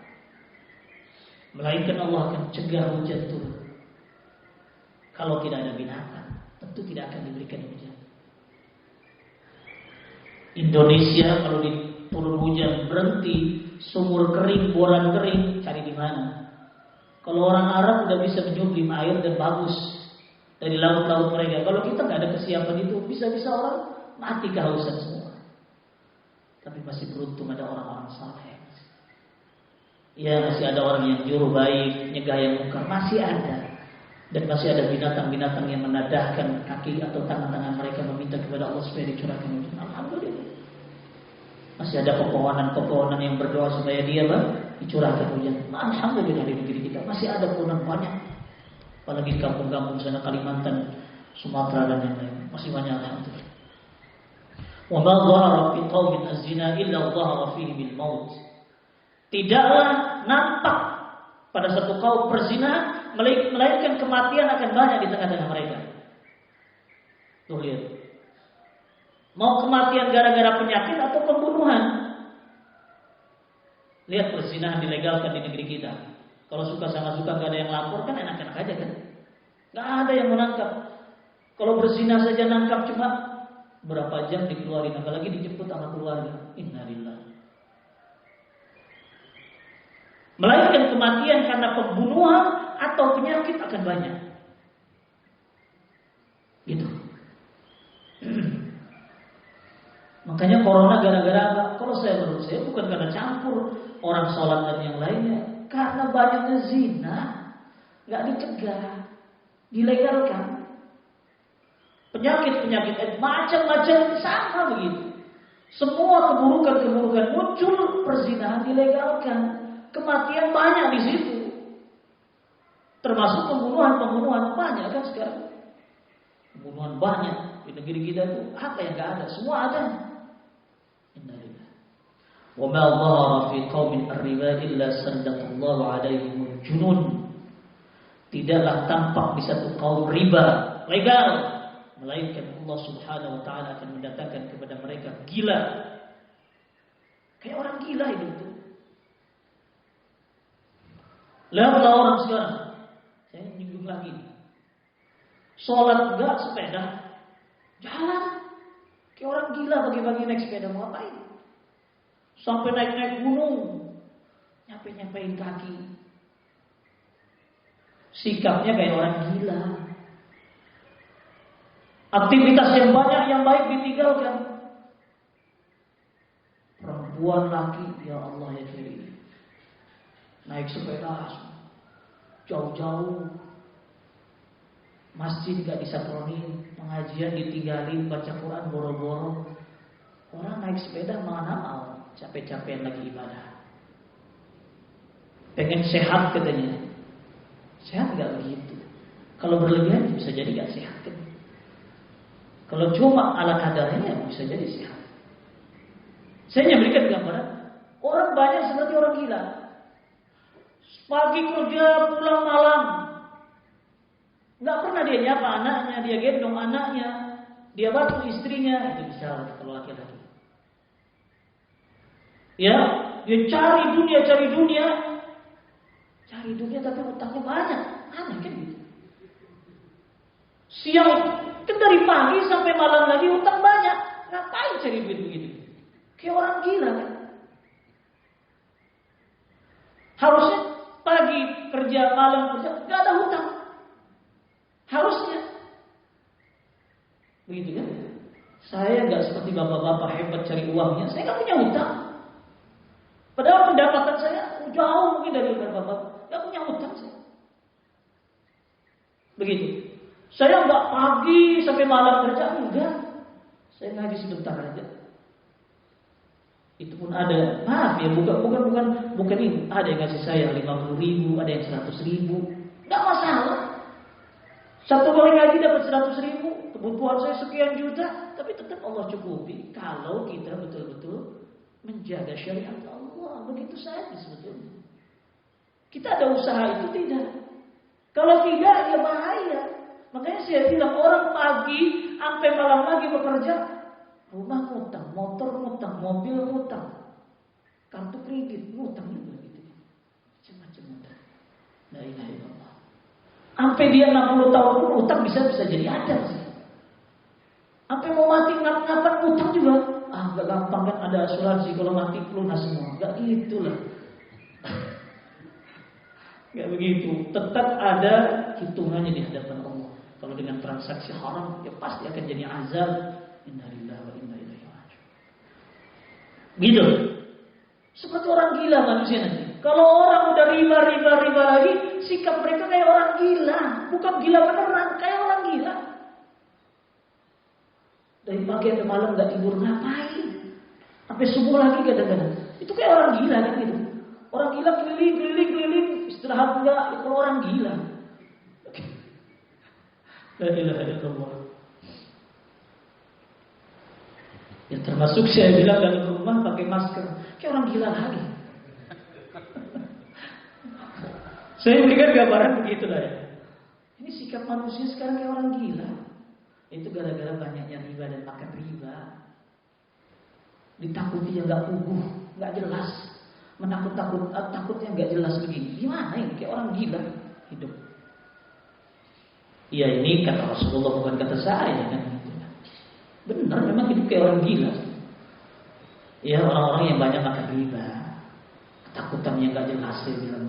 A: Melainkan Allah akan cegah hujan turun. Kalau tidak ada binatang, tentu tidak akan diberikan hujan. Indonesia kalau turun hujan berhenti, sumur kering, boran kering, cari di mana? Kalau orang Arab udah bisa menyublim air dan bagus dari laut-laut mereka. Kalau kita nggak ada kesiapan itu, bisa-bisa orang mati kehausan semua. Tapi masih beruntung ada orang-orang saleh. Ya, masih ada orang yang nyuruh baik, nyegah yang mungkar, masih ada. Dan masih ada binatang-binatang yang menadahkan kaki atau tangan-tangan mereka meminta kepada Allah supaya dicurahkan hujan. Alhamdulillah. Masih ada pepohonan-pepohonan yang berdoa supaya dia dicurahkan hujan. Alhamdulillah di negeri kita masih ada pohon banyak. Apalagi di kampung-kampung sana Kalimantan, Sumatera dan yang lain. Masih banyak alhamdulillah. Wa ma dhahara fi qaumin az-zina illa dhahara fihi bil maut. Tidaklah nampak pada satu kaum perzinahan melainkan kematian akan banyak di tengah-tengah mereka. Tuh lihat. Mau kematian gara-gara penyakit atau pembunuhan? Lihat perzinahan dilegalkan di negeri kita. Kalau suka sama suka gak ada yang lapor kan enak-enak aja kan. Gak ada yang menangkap. Kalau berzina saja nangkap cuma berapa jam dikeluarin, apalagi dijemput sama keluarga. Innalillah. Melainkan kematian karena pembunuhan atau penyakit akan banyak. Gitu. Makanya corona gara-gara apa? Kalau menurut saya bukan karena campur orang sholat dan yang lainnya, karena banyaknya zina, nggak dicegah, dilegalkan. Penyakit macam-macam sama begitu. Semua keburukan-keburukan muncul, perzinahan dilegalkan, kematian banyak di situ. Termasuk pembunuhan banyak kan sekarang. Pembunuhan banyak di negeri kita itu, apa yang nggak ada? Semua ada. Wa ma dhahara fi qaumin ar-riba illa sallallahu alaihim junun. Tidaklah tampak di satu kaum riba legal, melainkan Allah Subhanahu wa taala akan mendatangkan kepada mereka gila. Kayak orang gila hidup itu. Lihatlah orang sekarang. Saya nyinggung lagi. Sholat enggak, sepeda jalan. Kayak orang gila pagi-pagi naik sepeda, mau ngapain? Sampai naik-naik gunung, nyampe-nyampein kaki. Sikapnya kayak orang gila. Aktivitas yang banyak yang baik ditinggalkan. Perempuan, laki, ya Allah ya kiri. Naik sepeda jauh-jauh. Masjid gak disatronin, pengajian ditinggalin, baca Quran boro-boro. Orang naik sepeda mana mau, capek-capekan lagi ibadah. Pengen sehat katanya. Sehat gak begitu. Kalau berlebihan bisa jadi gak sehat kan. Kalau cuma ala kadarnya bisa jadi sehat. Saya berikan gambaran. Orang banyak seperti orang gila. Pagi kerja, pulang malam. Gak pernah dia nyapa anaknya, dia gendong anaknya, dia bantu istrinya. Itu bisa kalau laki-laki. Ya, dia cari dunia tapi utangnya banyak. Aneh kan gitu. Siang kan dari pagi sampai malam lagi utang banyak. Ngapain cari duit begitu? Kayak orang gila kan. Harusnya pagi kerja, malam kerja, gak ada hutang. Harusnya begitu kan? Saya gak seperti bapak-bapak hebat cari uangnya. Saya gak punya hutang. Padahal pendapatan saya jauh mungkin dari bapak-bapak. Gak punya hutang saya. Begitu. Saya gak pagi sampai malam kerja. Enggak. Saya ngaji sebentar aja. Itu pun ada. Maaf ya, bukan ini. Ada yang ngasih saya 50.000, ada yang 100.000. Gak masalah. Satu kali ngaji dapat 100.000, kebutuhan saya sekian juta, tapi tetap Allah cukupi kalau kita betul-betul menjaga syariat Allah. Begitu saja sebetulnya. Kita ada usaha itu tidak. Kalau tidak, ya bahaya. Makanya saya bilang orang pagi sampai malam lagi bekerja, rumah ngutang, motor ngutang, mobil ngutang, kartu kredit ngutang juga gitu. Macam-macam ngutang. La ilaha illallah. Sampai dia 60 tahun pun utang bisa jadi ada sih. Sampai mau mati ngapain utang juga. Gak gampang kan, ada asuransi kalau mati lunas semua. Gak itulah. Gak begitu. Tetap ada hitungannya di hadapan Allah. Kalau dengan transaksi haram, ya pasti akan jadi azab. Innalillahi wa inna ilaihi raji'un. Gitu. Seperti orang gila manusia nanti. Kalau orang udah riba lagi, sikap mereka kayak orang gila. Bukan gila beneran, kayak orang gila. Dari pagi sampai malam gak tidur, ngapain? Sampai subuh lagi kadang-kadang. Itu kayak orang gila kan gitu. Orang gila keliling, istirahat enggak, itu orang gila. La ilaha illallah. Ya termasuk saya bilang dalam rumah pakai masker. Kayak orang gila lagi. Saya berikan gambaran begitulah ya. Ini sikap manusia sekarang kayak orang gila. Itu gara-gara banyaknya riba dan makan riba. Ditakuti yang gak puguh, gak jelas. takutnya nggak jelas begini. Gimana ini? Kayak orang gila hidup. Ya ini kata Rasulullah, bukan kata saya kan. Benar, memang hidup kayak orang gila. Ya orang-orang yang banyak makan riba, ketakutannya nggak jelas dia bilang.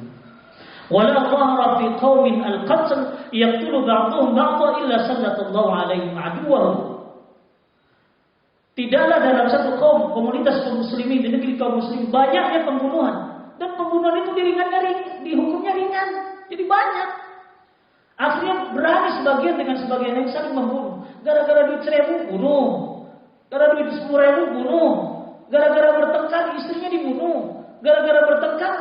A: Wala dhahara fi qaumin al-qatl yaqtulu ba'dhum ba'dha illa sallallahu alaihim aduwwahum. Tidaklah dalam satu kaum, komunitas kaum muslimin di negeri kaum muslimin banyaknya pembunuhan, dan pembunuhan itu dihukumnya ringan, jadi banyak. Akhirnya berani sebagian dengan sebagian yang saling membunuh. Gara-gara duit 1.000 bunuh, gara-gara duit 10.000 bunuh, gara-gara bertengkar istrinya dibunuh, gara-gara bertengkar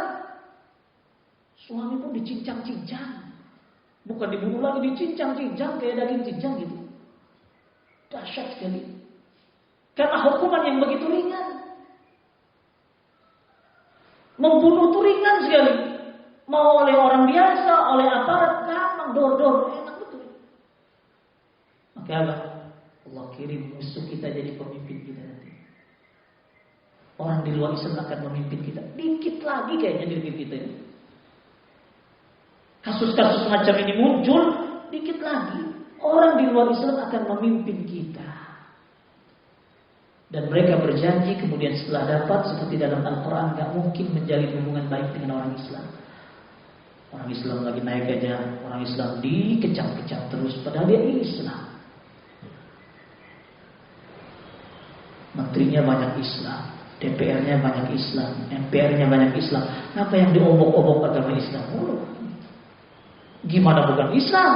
A: suami pun dicincang-cincang. Bukan dibunuh lagi, dicincang-cincang kayak daging cincang gitu. Dahsyat sekali. Karena hukuman yang begitu ringan. Membunuh itu ringan sekali. Mau oleh orang biasa, oleh aparat, gampang, dor-dor, enak betul. Maka Allah kirim musuh kita jadi pemimpin kita nanti. Orang di luar Islam akan memimpin kita. Dikit lagi kayaknya di negeri kita ini. Kasus-kasus macam ini muncul, dikit lagi orang di luar Islam akan memimpin kita. Dan mereka berjanji kemudian setelah dapat, seperti dalam Al-Quran, gak mungkin menjalin hubungan baik dengan orang Islam. Orang Islam lagi naik aja, orang Islam dikecam-kecam terus, padahal dia Islam. Menterinya banyak Islam, DPR-nya banyak Islam, MPR-nya banyak Islam. Apa yang diobok-obok agama Islam? Gimana bukan Islam?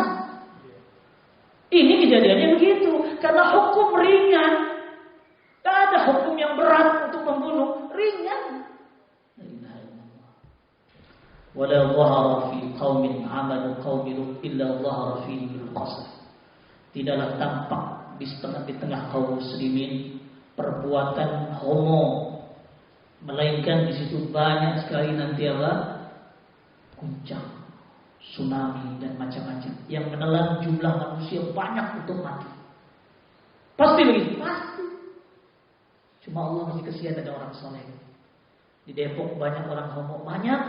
A: Ini kejadiannya begitu, karena hukum ringan. Tak ada hukum yang berat untuk membunuh, ringan. Wala dhahara fi qaumin 'amalu qaumin illa dhahara fihi al-qasd. Tidaklah tampak di tengah kaum muslimin perbuatan homo, melainkan di situ banyak sekali nanti apa? Guncang, tsunami dan macam-macam yang menelan jumlah manusia banyak untuk mati. Pasti begitu, pasti. Cuma Allah masih kasihan ada orang soleh. Di Depok banyak orang homo, banyak,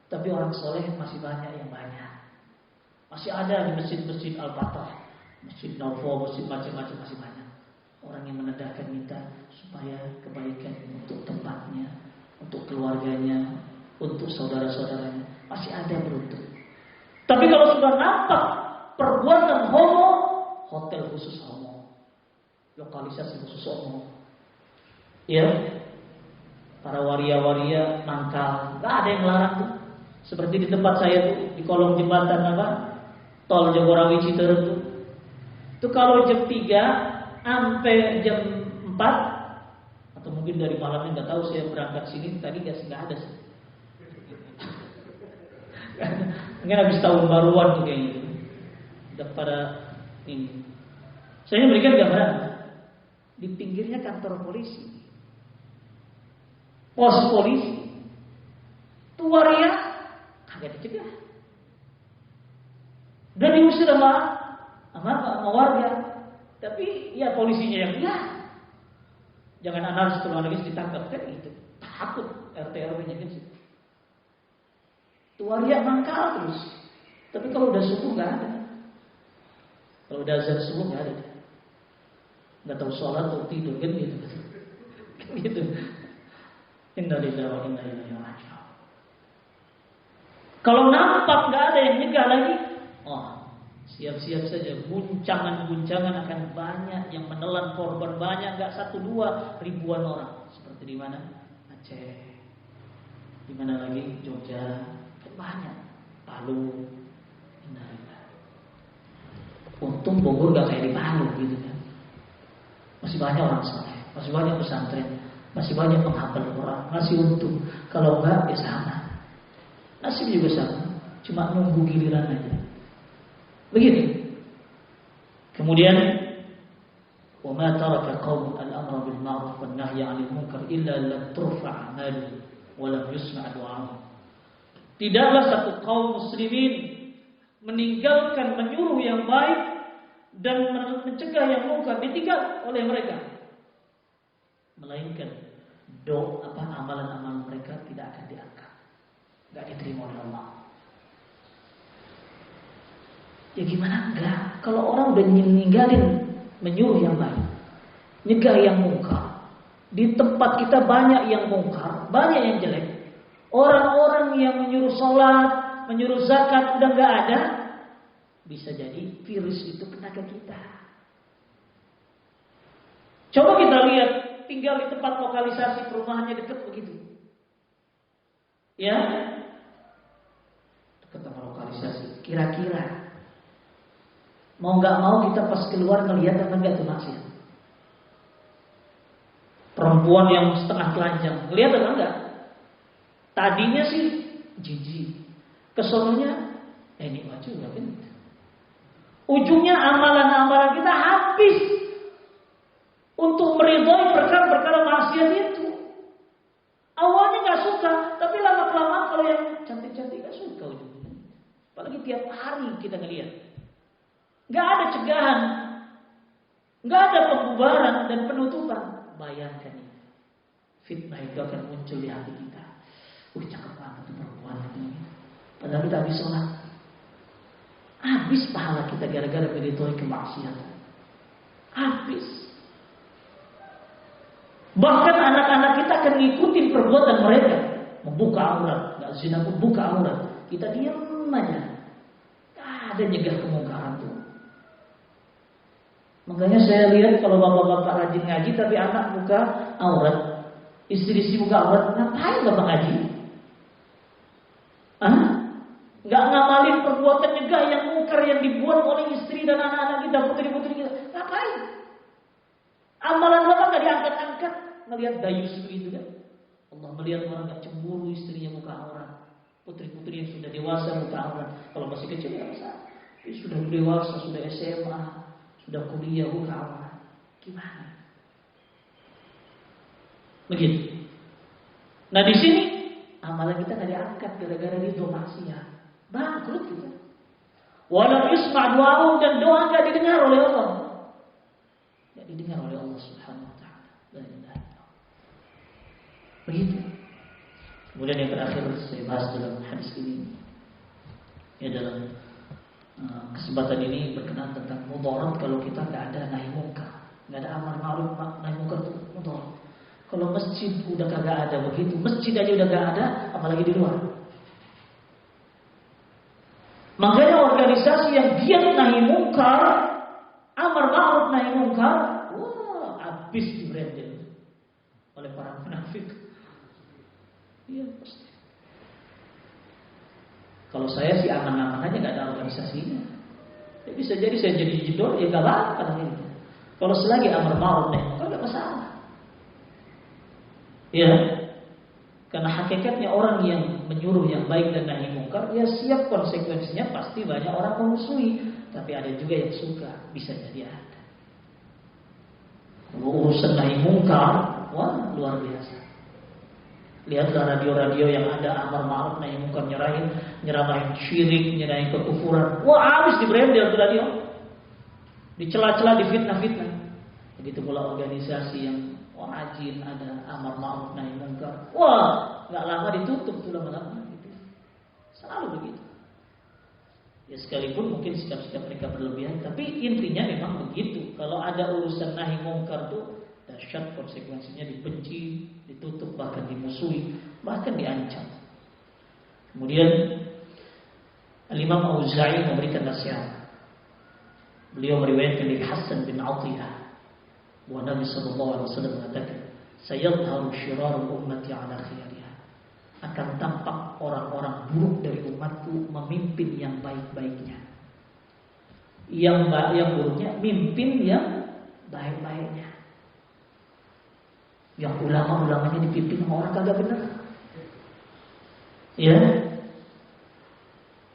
A: tapi orang soleh masih banyak yang banyak. Masih ada di masjid-masjid Al-Fatah, masjid Naufal, masjid macam-macam masih banyak. Orang yang menedahkan minta supaya kebaikan untuk tempatnya, untuk keluarganya, untuk saudara-saudaranya. Masih ada beruntung. Tapi kalau sudah nampak perbuatan homo, hotel khusus homo, lokalisasi khusus homo, ya, para waria-waria mangkal, nggak ada yang larang tuh. Seperti di tempat saya tuh, di kolong jembatan apa, tol Jagorawi Citerep tuh. Itu kalau jam 3 sampai jam 4, atau mungkin dari malamnya nggak tahu, saya berangkat sini tadi nggak ada sih. Mungkin habis tahun baruan tuh kayaknya. Udah pada ini. Saya berikan gambaran. Di pinggirnya kantor polisi, pos polisi, tuh waria kagak dicegah, udah diusir sama warga. Tapi ya polisinya yang jangan analis kalau analis ditangkap kan itu, takut RT RW-nya kan sih. Tuh waria mangkal terus. Tapi kalau udah subuh nggak ada, kalau udah azan subuh nggak ada, nggak tahu sholat atau tidur kan gitu, gitu. Inna lillahi wa inna ilaihi raji'un. Kalau nampak nggak ada yang nyegah lagi, siap-siap saja guncangan-guncangan akan banyak yang menelan korban banyak, nggak 1-2, ribuan orang. Seperti di mana? Aceh, di mana lagi? Jogja, kan banyak. Palu. Untung Bogor nggak kayak di Palu gitu kan. Masih banyak orang soleh, masih banyak pesantren, masih banyak penghafal Quran, masih untung. Kalau enggak ya sama, nasib juga sama, cuma nunggu giliran aja. Begitu. Kemudian, wa ma taraka qaumun al-amra bil ma'ruf wan nahya 'anil munkar illa lam turfa' a'maluhum wa lam yusma' du'a'uhum. Tidaklah satu kaum muslimin meninggalkan menyuruh yang baik dan mencegah yang mungkar, ditinggal oleh mereka, melainkan amalan-amalan mereka tidak akan diangkat, nggak diterima oleh Allah. Ya gimana enggak? Kalau orang udah ninggalin menyuruh yang baik, nyegah yang mungkar. Di tempat kita banyak yang mungkar, banyak yang jelek. Orang-orang yang menyuruh sholat, menyuruh zakat udah nggak ada. Bisa jadi virus itu kena ke kita. Coba kita lihat, tinggal di tempat lokalisasi perumahannya dekat begitu. Ya, dekat sama lokalisasi. Kira-kira mau nggak mau kita pas keluar ngelihat apa enggak tuh maksiat? Perempuan yang setengah telanjang, ngelihat apa enggak? Tadinya sih jijik, kesononya ini baju nggak benar. Ujungnya amalan-amalan kita habis untuk meridhoi perkara-perkara maksiat itu. Awalnya nggak suka, tapi lama-kelamaan kalau yang cantik-cantik nggak suka ujungnya. Apalagi tiap hari kita ngelihat. Nggak ada cegahan, nggak ada pembubaran dan penutupan. Bayangkan ini, fitnah itu akan muncul di hati kita. Cakep banget tuh perempuan ini. Padahal kita habis sholat, habis pahala kita gara-gara meridhoi kemaksiatan. Habis. Bahkan anak-anak kita akan ngikutin perbuatan mereka, membuka aurat, nggak zina pun buka aurat. Kita diam aja, nggak ada nyegah kemungkaran tuh. Makanya saya lihat kalau bapak-bapak rajin ngaji tapi anak buka aurat, istri-istri buka aurat, ngapain bapak ngaji? Nggak ngamalin perbuatan nyegah yang mungkar yang dibuat oleh istri dan anak-anak kita, putri-putri kita. Ngapain? Amalan bapak nggak diangkat-angkat, melihat dayus begitu kan? Allah melihat orang nggak cemburu istrinya buka aurat, putri-putri yang sudah dewasa buka aurat. Kalau masih kecil ya bisa, sudah dewasa, sudah SMA. Sudah kuliah buka aurat. Gimana? Begitu. Nah di sini amalan kita nggak diangkat gara-gara itu maksiat. Bangkrut kita. Walau yusma' du'a'um, dan doa nggak didengar oleh Allah. Nggak didengar oleh Allah Subhanahu wa taala. Begitu. Kemudian yang terakhir saya bahas dalam hadis ini, ya dalam kesempatan ini berkenaan tentang mudarat kalau kita nggak ada nahi mungkar, nggak ada amar ma'ruf nahi mungkar itu mudarat. Kalau masjid udah kagak ada begitu, masjid aja udah nggak ada, apalagi di luar. Makanya organisasi yang giat nahi mungkar, amar ma'ruf nahi mungkar, wah habis di branding oleh para munafik. Iya pasti. Kalau saya sih aman-aman aja, nggak ada organisasinya. Ya, bisa jadi saya jadi jedor, ya nggak apa-apa. Kalau selagi amar ma'ruf nahi mungkar nggak masalah. Ya, karena hakikatnya orang yang menyuruh yang baik dan nahi mungkar, ya siap konsekuensinya pasti banyak orang memusuhi. Tapi ada juga yang suka, bisa jadi ada. Kalau urusan nahi mungkar, wah luar biasa. Lihatlah radio-radio yang ada amar ma'ruf nahi mungkar, nyeramahin syirik, nyerahin kekufuran. Wah habis di branding radio, dicela-cela, difitnah-fitnah. Begitu pula organisasi yang rajin ada amar ma'ruf nahi mungkar. Wah nggak lama ditutup tuh lama-lama gitu. Selalu begitu. Ya sekalipun mungkin sikap-sikap mereka berlebihan, tapi intinya memang begitu. Kalau ada urusan nahi mungkar tuh dahsyat, konsekuensinya dibenci, ditutup, bahkan dimusuhi, bahkan diancam. Kemudian Al-Imam Auza'i memberikan nasihat. Beliau meriwayatkan dari Hasan bin Atiyah bahwa Nabi sallallahu alaihi wasallam mengatakan, "Sayadharu syirarul ummati ala khiyariha." Akan tampak orang-orang buruk dari umatku memimpin yang baik-baiknya. Yang buruknya mimpin yang baik-baiknya. Yang ulama-ulamanya dipimpin orang kagak benar. Ya.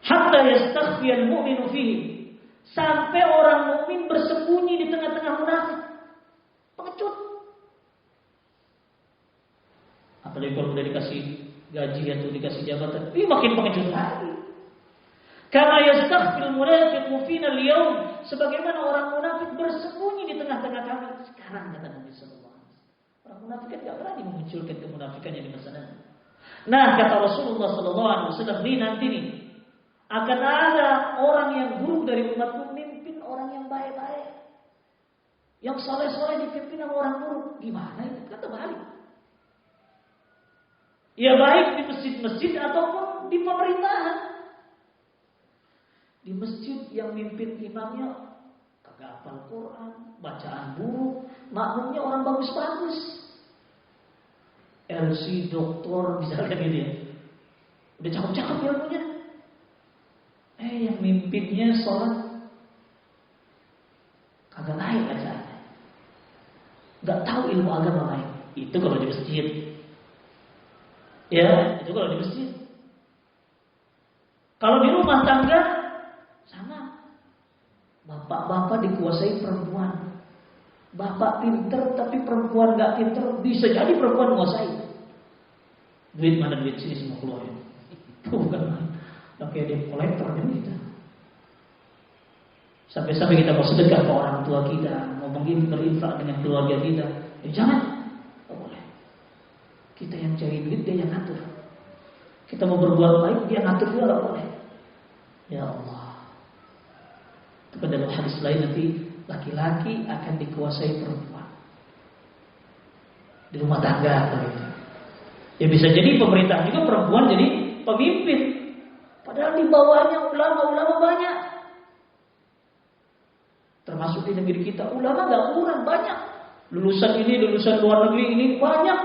A: Hatta yastakhfiyal mu'minu fihi. Sampai orang mukmin bersembunyi di tengah-tengah munafik. Pengecut. Apalagi kalau udah dikasih gaji atau dikasih jabatan, makin pengecut lagi. Kama yastakhfil munafiqu fina al-yawm. Sebagaimana orang munafik bersembunyi di tengah-tengah kami sekarang, kata Nabi sallallahu alaihi wasallam. Orang munafik kan nggak berani memunculkan kemunafikannya di masa nanti. Nah, kata Rasulullah SAW, nanti nih akan ada orang yang buruk dari umatku memimpin orang yang baik-baik, yang soleh-soleh dipimpin sama orang buruk. Gimana itu? Kata balik. Ya baik di masjid-masjid ataupun di pemerintahan. Di masjid yang mimpin imamnya kagak hafal Quran, bacaan buruk, makmumnya orang bagus-bagus. LC, doktor, misalkan gitu ya. Udah cakep-cakep ilmunya. Yang mimpinnya sholat kagak baik bacaannya. Gak tahu ilmu agama baik. Itu kalau di masjid. Ya, itu kalau di masjid. Kalau di rumah tangga sama. Bapak-bapak dikuasai perempuan. Bapak pinter tapi perempuan gak pinter, bisa jadi perempuan menguasai. Duit mana duit sini semua keluar. Bukan. Pakai dia kolektor dan kita. Sampai-sampai kita mau sedekah ke orang tua kita, mau berinfak dengan keluarga kita. Jangan. Tak boleh. Kita yang cari duit, dia yang ngatur. Kita mau berbuat baik, dia ngatur juga, tak boleh. Ya Allah. Tapi dalam hadis lain nanti laki-laki akan dikuasai perempuan di rumah tangga begitu. Ya bisa jadi pemerintah juga perempuan jadi pemimpin. Padahal di bawahnya ulama-ulama banyak. Termasuk di negeri kita ulama nggak kurang banyak. Lulusan ini, lulusan luar negeri ini banyak.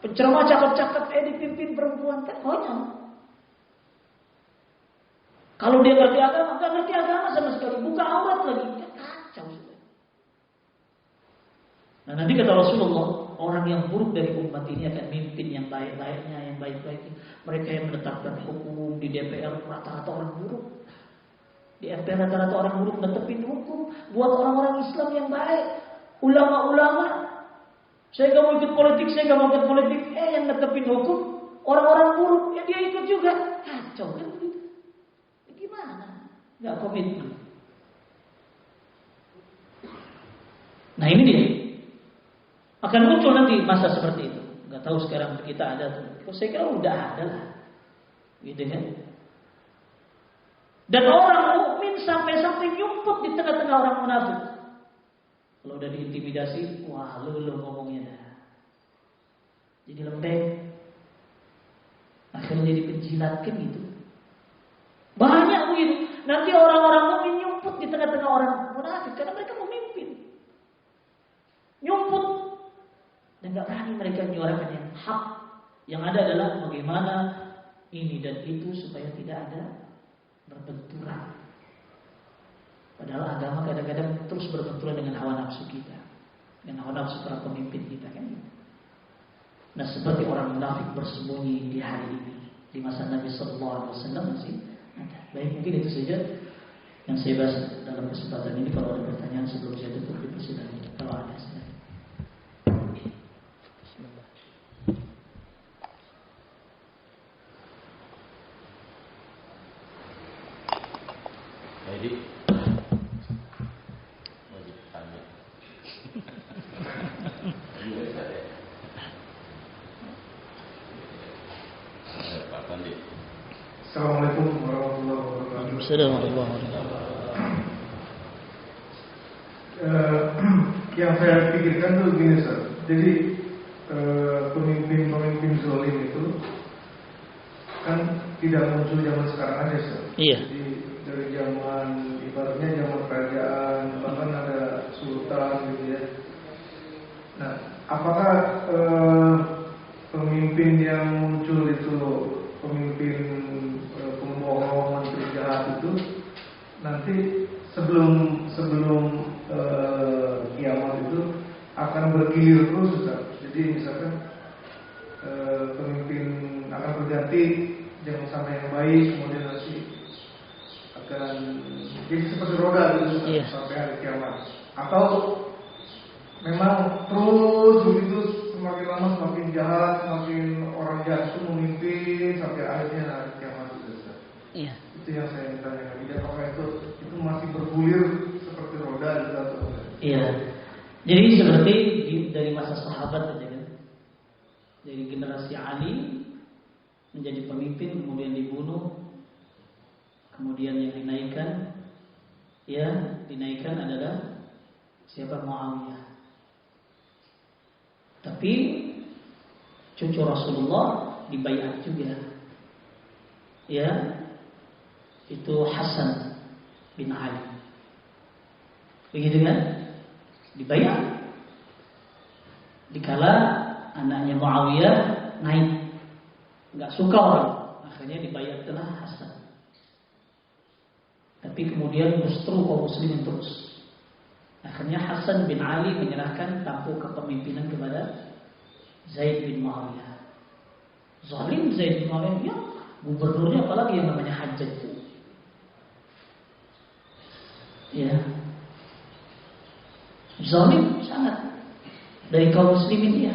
A: Penceramah cakep-cakep dipimpin perempuan kan banyak. Kalau dia ngerti agama, nggak ngerti agama sama sekali, buka aurat lagi, ya kacau sudah. Nah nanti kata Rasulullah, orang yang buruk dari umat ini akan mimpin yang baik-baiknya, yang baik-baiknya. Mereka yang menetapkan hukum di DPR rata-rata orang buruk. Di MPR rata-rata orang buruk menetapin hukum buat orang-orang Islam yang baik. Ulama-ulama, saya nggak mau ikut politik, saya nggak mau ikut politik. Yang menetapin hukum orang-orang buruk, ya dia ikut juga. Kacau kan begitu. Gimana? Nggak komitmen. Nah ini dia. Akan muncul nanti masa seperti itu. Nggak tahu sekarang kita ada tuh. Kok saya kira udah ada lah. Gitu kan? Dan orang mukmin sampai-sampai nyumput di tengah-tengah orang munafik. Kalau udah diintimidasi, wah lu ngomongnya dah. Jadi lembek. Akhirnya jadi penjilat kan gitu. Banyak begitu. Nanti orang-orang mukmin nyumput di tengah-tengah orang munafik karena mereka memimpin. Nyumput dan gak berani mereka menyuarakan yang hak. Yang ada adalah bagaimana ini dan itu supaya tidak ada berbenturan. Padahal agama kadang-kadang terus berbenturan dengan hawa nafsu kita, dengan hawa nafsu para pemimpin kita kan. Nah seperti orang munafik bersembunyi di hari ini, di masa Nabi Sallallahu Alaihi Wasallam masih ada. Baik, mungkin itu saja yang saya bahas dalam kesempatan ini. Kalau ada pertanyaan sebelum saya tutup di persidangan, kalau ada silakan.
B: Jadi wajib tanya. Pak Pandi.
C: Assalamualaikum warahmatullahi wabarakatuh.
A: Waalaikumsalam warahmatullahi wabarakatuh.
C: Yang saya pikirkan tuh gini, Ustaz. Jadi pemimpin-pemimpin zalim itu kan tidak muncul zaman sekarang aja, Ustaz.
A: Iya.
C: Jadi dari zaman ibaratnya zaman kerajaan, bahkan ada sultan gitu ya. Nah, apakah pemimpin yang muncul itu pemimpin pembohong, menteri jahat itu nanti sebelum kiamat itu akan bergilir terus, Ustaz. Jadi misalkan pemimpin akan berganti, jangan sampai yang baik, kemudian nanti akan jadi seperti roda gitu, Ustaz, sampai hari kiamat. Atau memang terus begitu, semakin lama semakin jahat, semakin orang jahat itu memimpin sampai akhirnya hari kiamat itu, Ustaz.
A: Iya.
C: Itu yang saya tanya. Jadi apakah itu masih bergulir seperti roda gitu atau?
A: Iya. Jadi seperti dari masa sahabat aja kan. dari generasi Ali menjadi pemimpin, kemudian dibunuh, kemudian yang dinaikkan adalah siapa? Muawiyah. Tapi cucu Rasulullah dibaiat juga, ya, itu Hasan bin Ali, begitu kan? Dibaiat dikala anaknya Muawiyah naik, nggak suka orang, akhirnya dibaiat telah Hasan. Tapi kemudian justru kaum muslimin terus. Akhirnya Hasan bin Ali menyerahkan tampuk kepemimpinan kepada Zaid bin Muawiyah. Zalim Zaid bin Muawiyah, ya, gubernurnya apalagi yang namanya Hajjaj itu. Ya. Zalim sangat dari kaum muslimin dia.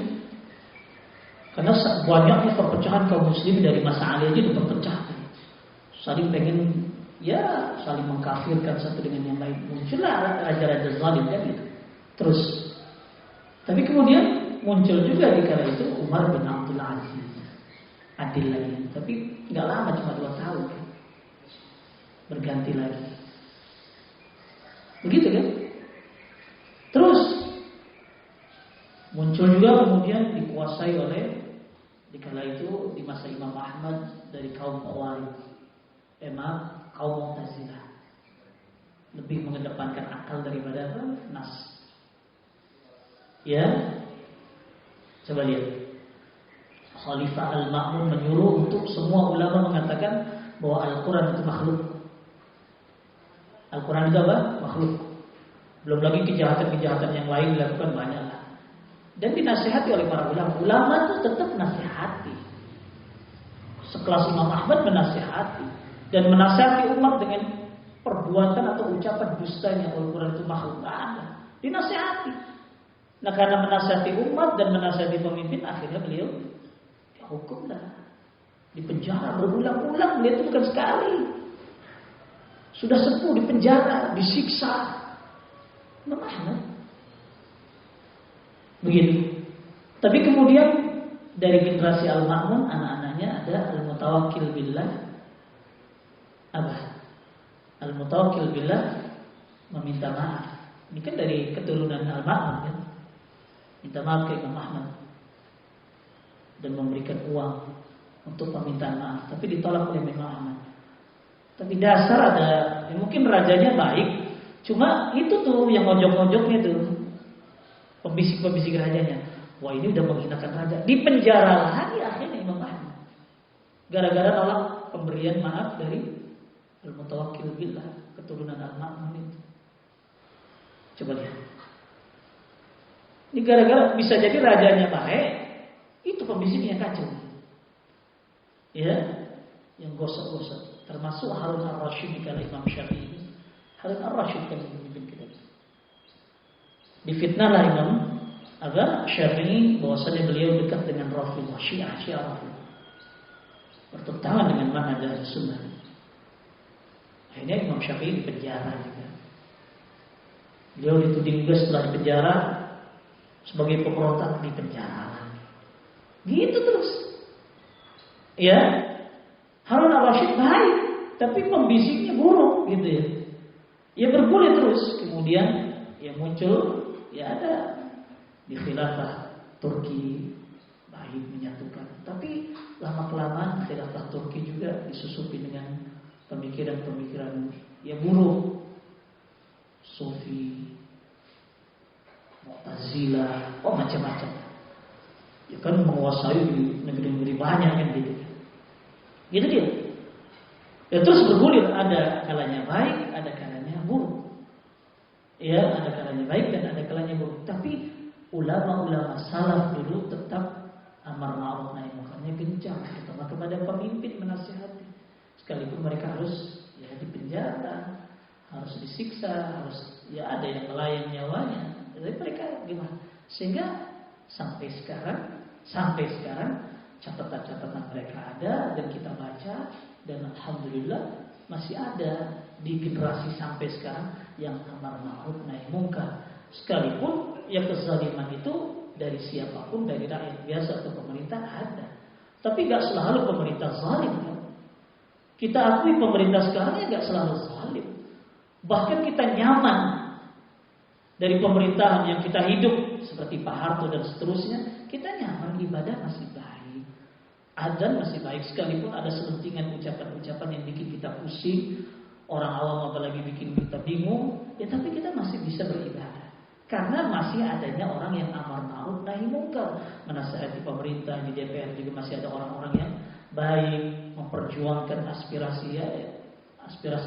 A: Karena banyaknya perpecahan kaum muslimin dari masa Ali aja diperpecahkan. Saling pengen, ya, saling mengkafirkan satu dengan yang lain. Muncullah raja-raja zalim kan gitu. Terus, tapi kemudian muncul juga di kala itu Umar bin Abdul Aziz, adil lagi. Tapi nggak lama, cuma 2 tahun, berganti lagi. Begitu kan? Terus muncul juga kemudian dikuasai oleh di kala itu di masa Imam Ahmad dari kaum Khawarij, kaum Mu'tazilah, lebih mengedepankan akal daripada nas. Ya, coba lihat. Khalifah Al-Ma'mun menyuruh untuk semua ulama mengatakan bahwa Al-Quran itu makhluk. Al-Quran itu apa? Makhluk. Belum lagi kejahatan-kejahatan yang lain dilakukan banyak. Dan dinasihati oleh para ulama. Ulama itu tetap nasihati. Sekelas Imam Ahmad menasihati. Dan menasihati umat dengan perbuatan atau ucapan dustanya Al-Quran itu makhluk. Tidak ada. Dinasihati. Nah, karena menasihati umat dan menasihati pemimpin, akhirnya beliau dihukumlah, dipenjara berulang-ulang. Beliau itu bukan sekali. Sudah sepuh dipenjara, disiksa. Imam Ahmad. Begitu. Tapi kemudian dari generasi Al-Ma'mun, anak-anaknya ada Al-Mutawakkil Billah. Apa? Al-Mutawakkil Billah meminta maaf. Ini kan dari keturunan Al-Ma'mun kan? Minta maaf ke Imam Ahmad dan memberikan uang untuk permintaan maaf, tapi ditolak oleh Imam Ahmad. Tapi dasar ada, ya mungkin rajanya baik, cuma itu tuh yang ngojok-ngojoknya tuh, pembisik-pembisik rajanya. Wah, ini udah menghinakan raja, dipenjara lagi akhirnya Imam Ahmad, gara-gara nolak pemberian maaf dari Al-Mutawakkil Billah, keturunan Al-Ma'mun itu. Coba lihat. Ini gara-gara bisa jadi rajanya baik, itu pembisiknya kacau. Ya, yang gosok-gosok. Termasuk Harun Ar-Rasyid kalau Imam Syafi'i. Harun Ar-Rasyid kan pemimpin kita. Difitnahlah Imam Syafi'i bahwasanya beliau dekat dengan Rafidhah, Syiah Rafidhah. Bertentangan dengan manhaj Sunnah. Akhirnya Imam Syafi'i dipenjara juga. Beliau dituding juga setelah dipenjara sebagai pemberontak, dipenjara. Gitu terus. Ya, Harun Ar-Rasyid baik, tapi pembisiknya buruk gitu ya. Ya bergulir terus. Kemudian ya muncul, ya ada di khilafah Turki baik menyatukan. Tapi lama-kelamaan khilafah Turki juga disusupi dengan pemikiran-pemikiran ya buruk, Sufi, Mu'tazilah, macam-macam. Ya kan menguasai di negeri-negeri banyak kan gitu. Gitu dia. Ya terus bergulir, ada kalanya baik, ada kalanya buruk. Ya, ada kalanya baik dan ada kalanya buruk. Tapi ulama-ulama salaf dulu tetap amar ma'ruf nahi munkarnya gencar, terutama kepada pemimpin menasihati. Sekalipun mereka harus ya dipenjara, harus disiksa, harus ya ada yang melayang nyawanya. Tapi mereka gimana? Sehingga sampai sekarang catatan-catatan mereka ada dan kita baca, dan alhamdulillah masih ada di generasi sampai sekarang yang amar ma'ruf nahi munkar. Sekalipun ya kezaliman itu dari siapapun, dari rakyat biasa atau pemerintah ada. Tapi gak selalu pemerintah zalim kan? Kita akui pemerintah sekarang ya gak selalu zalim. Bahkan kita nyaman dari pemerintahan yang kita hidup seperti Pak Harto dan seterusnya, kita nyaman, ibadah masih baik, adzan masih baik, sekalipun ada selentingan ucapan-ucapan yang bikin kita pusing, orang awam apalagi bikin kita bingung, ya tapi kita masih bisa beribadah. Karena masih adanya orang yang amar ma'ruf nahi munkar, menasihati pemerintah. Di DPR juga masih ada orang-orang yang baik, memperjuangkan aspirasi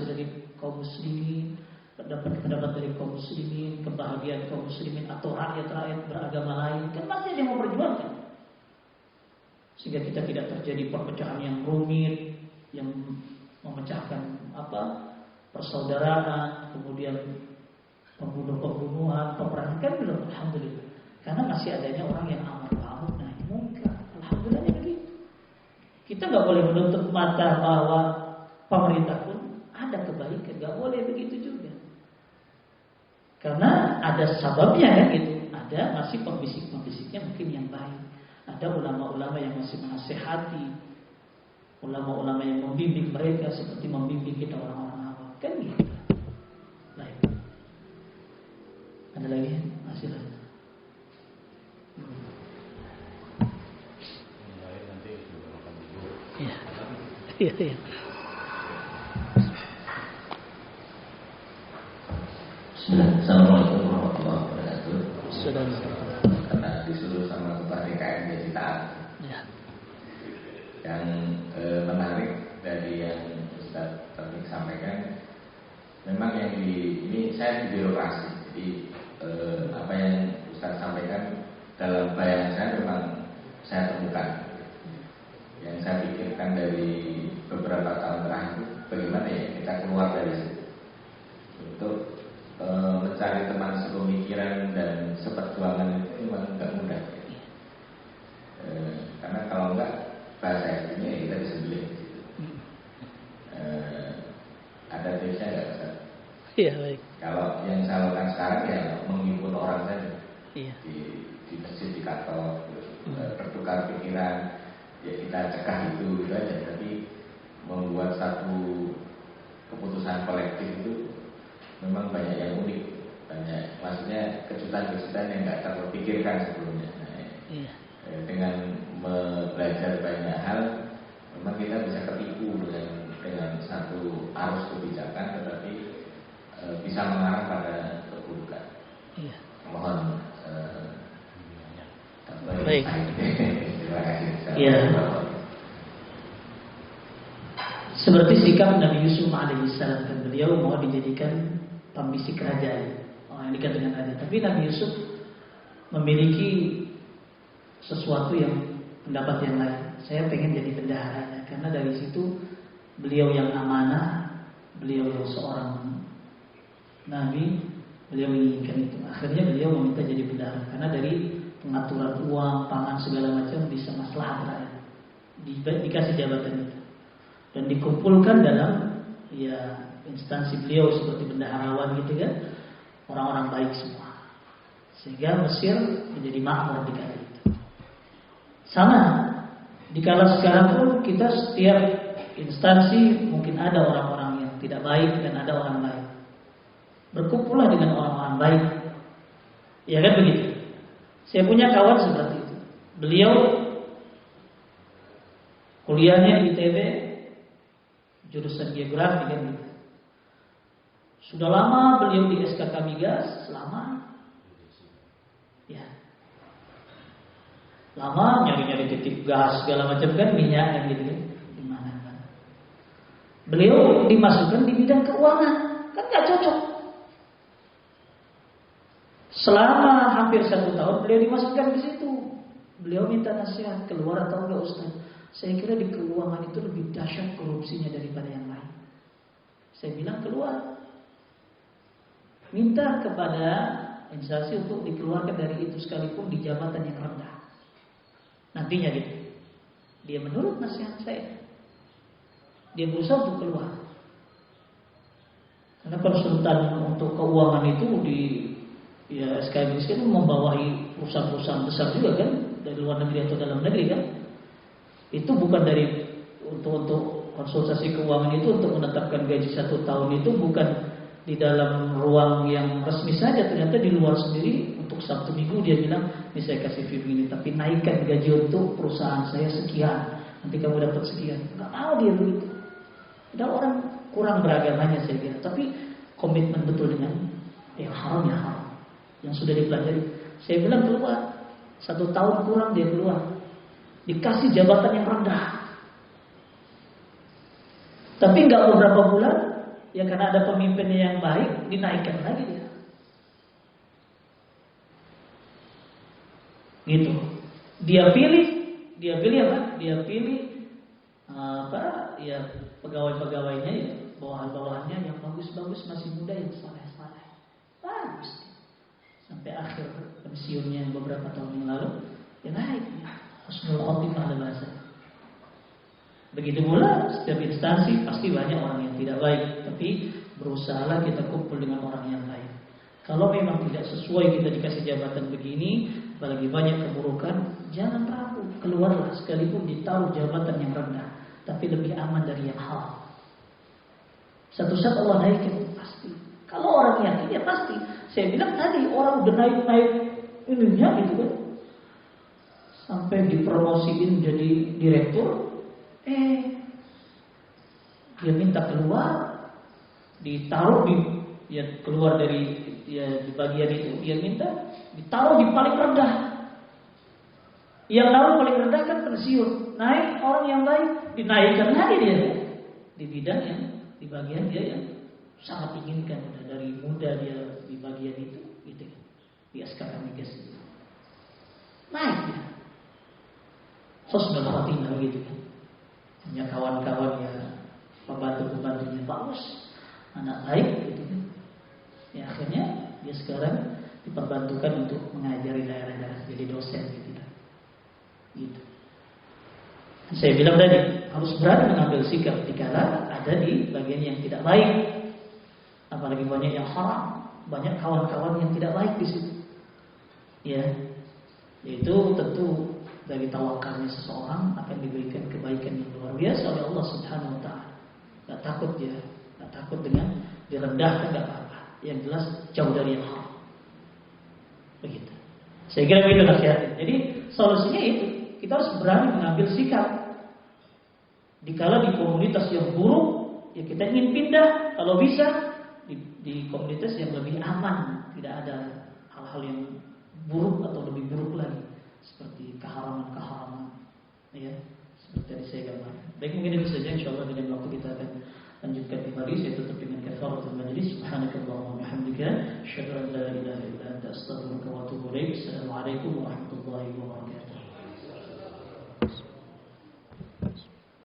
A: dari kaum muslimin, pendapat dari kaum muslimin, kebahagiaan kaum muslimin atau rakyat-rakyat beragama lain, kan masih ada yang memperjuangkan. Sehingga kita tidak terjadi perpecahan yang rumit, yang memecahkan persaudaraan, kemudian pembunuhan, peperangan, kan belum, alhamdulillah. Karena masih adanya orang yang amar ma'ruf nahi munkar. Alhamdulillah begitu. Kita nggak boleh menutup mata bahwa pemerintah pun ada kebaikan, nggak boleh begitu juga. Karena ada sababnya kan gitu. Ada masih pembisik-pembisiknya mungkin yang baik. Ada ulama-ulama yang masih menasihati, ulama-ulama yang membimbing mereka seperti membimbing kita orang-orang awam. Kan gitu. Baik. Ada lagi? Masih lagi.
B: Nanti juga makan dulu.
A: Iya. Iya.
D: Assalamualaikum warahmatullahi wabarakatuh.
A: Sudah.
D: Karena disuruh sama ketua DKM jadi taat.
A: Ya.
D: Yang menarik dari yang Ustaz tadi sampaikan, memang yang ini saya di birokrasi, jadi apa yang Ustaz sampaikan dalam bayangan saya memang saya temukan. Yang saya pikirkan dari beberapa tahun terakhir itu bagaimana ya kita keluar dari situ untuk mencari teman sepemikiran dan seperjuangan itu memang nggak mudah. Karena kalau enggak bahasa aslinya ya kita bisa beli. Ada tipsnya nggak Ustaz?
A: Iya baik.
D: Kalau yang saya lakukan sekarang ya menghimpun orang saja.
A: Iya.
D: Di masjid, di kantor, bertukar pikiran, ya kita cegah itu gitu aja. Tapi membuat satu keputusan kolektif itu memang banyak yang unik, banyak maksudnya kejutan-kejutan yang nggak terpikirkan sebelumnya.
A: Iya.
D: Dengan belajar banyak hal, memang kita bisa ketipu dengan satu arus kebijakan, tetapi bisa mengarah pada keburukan.
A: Iya.
D: Mohon
A: baik.
D: Terima kasih.
A: Iya. Seperti sikap Nabi Yusuf alaihissalam, dan beliau mau dijadikan pembisik kerajaan, orang yang dekat dengan raja. Tapi Nabi Yusuf memiliki sesuatu yang pendapat yang lain. Saya pengen jadi bendaharanya, karena dari situ beliau yang amanah, beliau yang seorang nabi, beliau menginginkan itu. Akhirnya beliau meminta jadi bendahara, karena dari pengaturan uang, pangan segala macam bisa maslahat rakyat. Dikasih jabatan itu dan dikumpulkan dalam instansi beliau seperti bendaharawan gitu kan, orang-orang baik semua, sehingga Mesir menjadi makmur di kala itu. Sama di kala sekarang pun kita setiap instansi mungkin ada orang-orang yang tidak baik dan ada orang baik. Berkumpullah dengan orang-orang baik, ya kan begitu. Saya punya kawan seperti itu. Beliau kuliahnya di ITB, jurusan geografi kan gitu. Sudah lama beliau di SKK Migas, lama nyari-nyari titik gas segala macam kan, minyak dan gitu kan. Gimana kan? Beliau dimasukkan di bidang keuangan, kan nggak cocok. Selama hampir 1 tahun beliau dimasukkan di situ. Beliau minta nasihat, keluar atau enggak Ustaz? Saya kira di keuangan itu lebih dahsyat korupsinya daripada yang lain. Saya bilang keluar. Minta kepada instansi untuk dikeluarkan dari itu sekalipun di jabatan yang rendah. Nantinya gitu. Dia menurut nasihat saya. Dia berusaha untuk keluar. Karena konsultan untuk keuangan itu di Ya SKM miskin membawai perusahaan-perusahaan besar juga kan, dari luar negeri atau dalam negeri kan. Itu bukan dari untuk konsultasi keuangan itu, untuk menetapkan gaji 1 tahun itu bukan di dalam ruang yang resmi saja, ternyata di luar sendiri. Untuk Sabtu Minggu dia bilang, ini saya kasih fee begini, tapi naikkan gaji untuk perusahaan saya sekian, nanti kamu dapat sekian. Nggak mau dia begitu. Ada orang kurang beragamanya saya kira, tapi komitmen betul dengan yang haram ya haram, yang sudah dipelajari. Saya bilang keluar 1 tahun kurang dia keluar, dikasih jabatan yang rendah, tapi nggak beberapa bulan ya karena ada pemimpinnya yang baik dinaikkan lagi dia. Gitu. Dia pilih apa? Dia pilih ya pegawai-pegawainya ya, bawahan-bawahannya yang bagus-bagus, masih muda, yang saleh-saleh. Bagus. Sampai akhir pensiunnya beberapa tahun yang lalu, ya naik. Husnul khotimah ada bahasa. Begitu pula setiap instansi pasti banyak orang yang tidak baik, tapi berusahalah kita kumpul dengan orang yang baik. Kalau memang tidak sesuai kita dikasih jabatan begini, apalagi banyak keburukan, jangan ragu, keluarlah sekalipun ditaruh jabatan yang rendah, tapi lebih aman dari yang hal. Satu saat Allah naikin pasti. Kalau orang yakin ya pasti. Saya bilang tadi orang udah naik ininya gitu kan, sampai dipromosiin jadi direktur, dia minta keluar, ditaruh keluar dari di bagian itu, dia minta ditaruh di paling rendah. Yang taruh paling rendah kan pensiun, naik orang yang baik dinaikkan lagi dia di bidang yang di bagian dia yang sangat inginkan, udah dari muda dia di bagian itu gitu, di SKM itu naik dia. Husnul khotimah gitu kan. Punya kawan-kawan ya, pembantu-pembantunya bagus, anak baik gitu kan. Ya akhirnya dia sekarang diperbantukan untuk mengajari daerah-daerah, jadi dosen gitu kan. Gitu. Saya bilang tadi harus berani mengambil sikap dikala ada di bagian yang tidak baik. Apalagi banyak yang haram, banyak kawan-kawan yang tidak baik di situ. Ya, itu tentu dari tawakalnya seseorang akan diberikan kebaikan yang luar biasa oleh Allah Subhanahu Wa Taala. Gak takut dia, gak takut dengan direndahkan, gak apa-apa. Yang jelas jauh dari yang haram. Begitu. Saya kira begitu nasihatnya. Jadi solusinya itu, kita harus berani mengambil sikap. Dikala di komunitas yang buruk, ya kita ingin pindah. Kalau bisa di komunitas yang lebih aman, tidak ada hal-hal yang buruk atau lebih buruk lagi, seperti keharaman-keharaman, ya, seperti tadi saya gambarkan. Baik, mungkin itu saja. Insyaallah dengan waktu kita akan lanjutkan kembali. Saya tutup dengan kafaratul majlis. Subhanakallahumma wa bihamdika, asyhadu an la ilaha illa anta, astaghfiruka wa atubu ilaik. Assalamualaikum warahmatullahi wabarakatuh.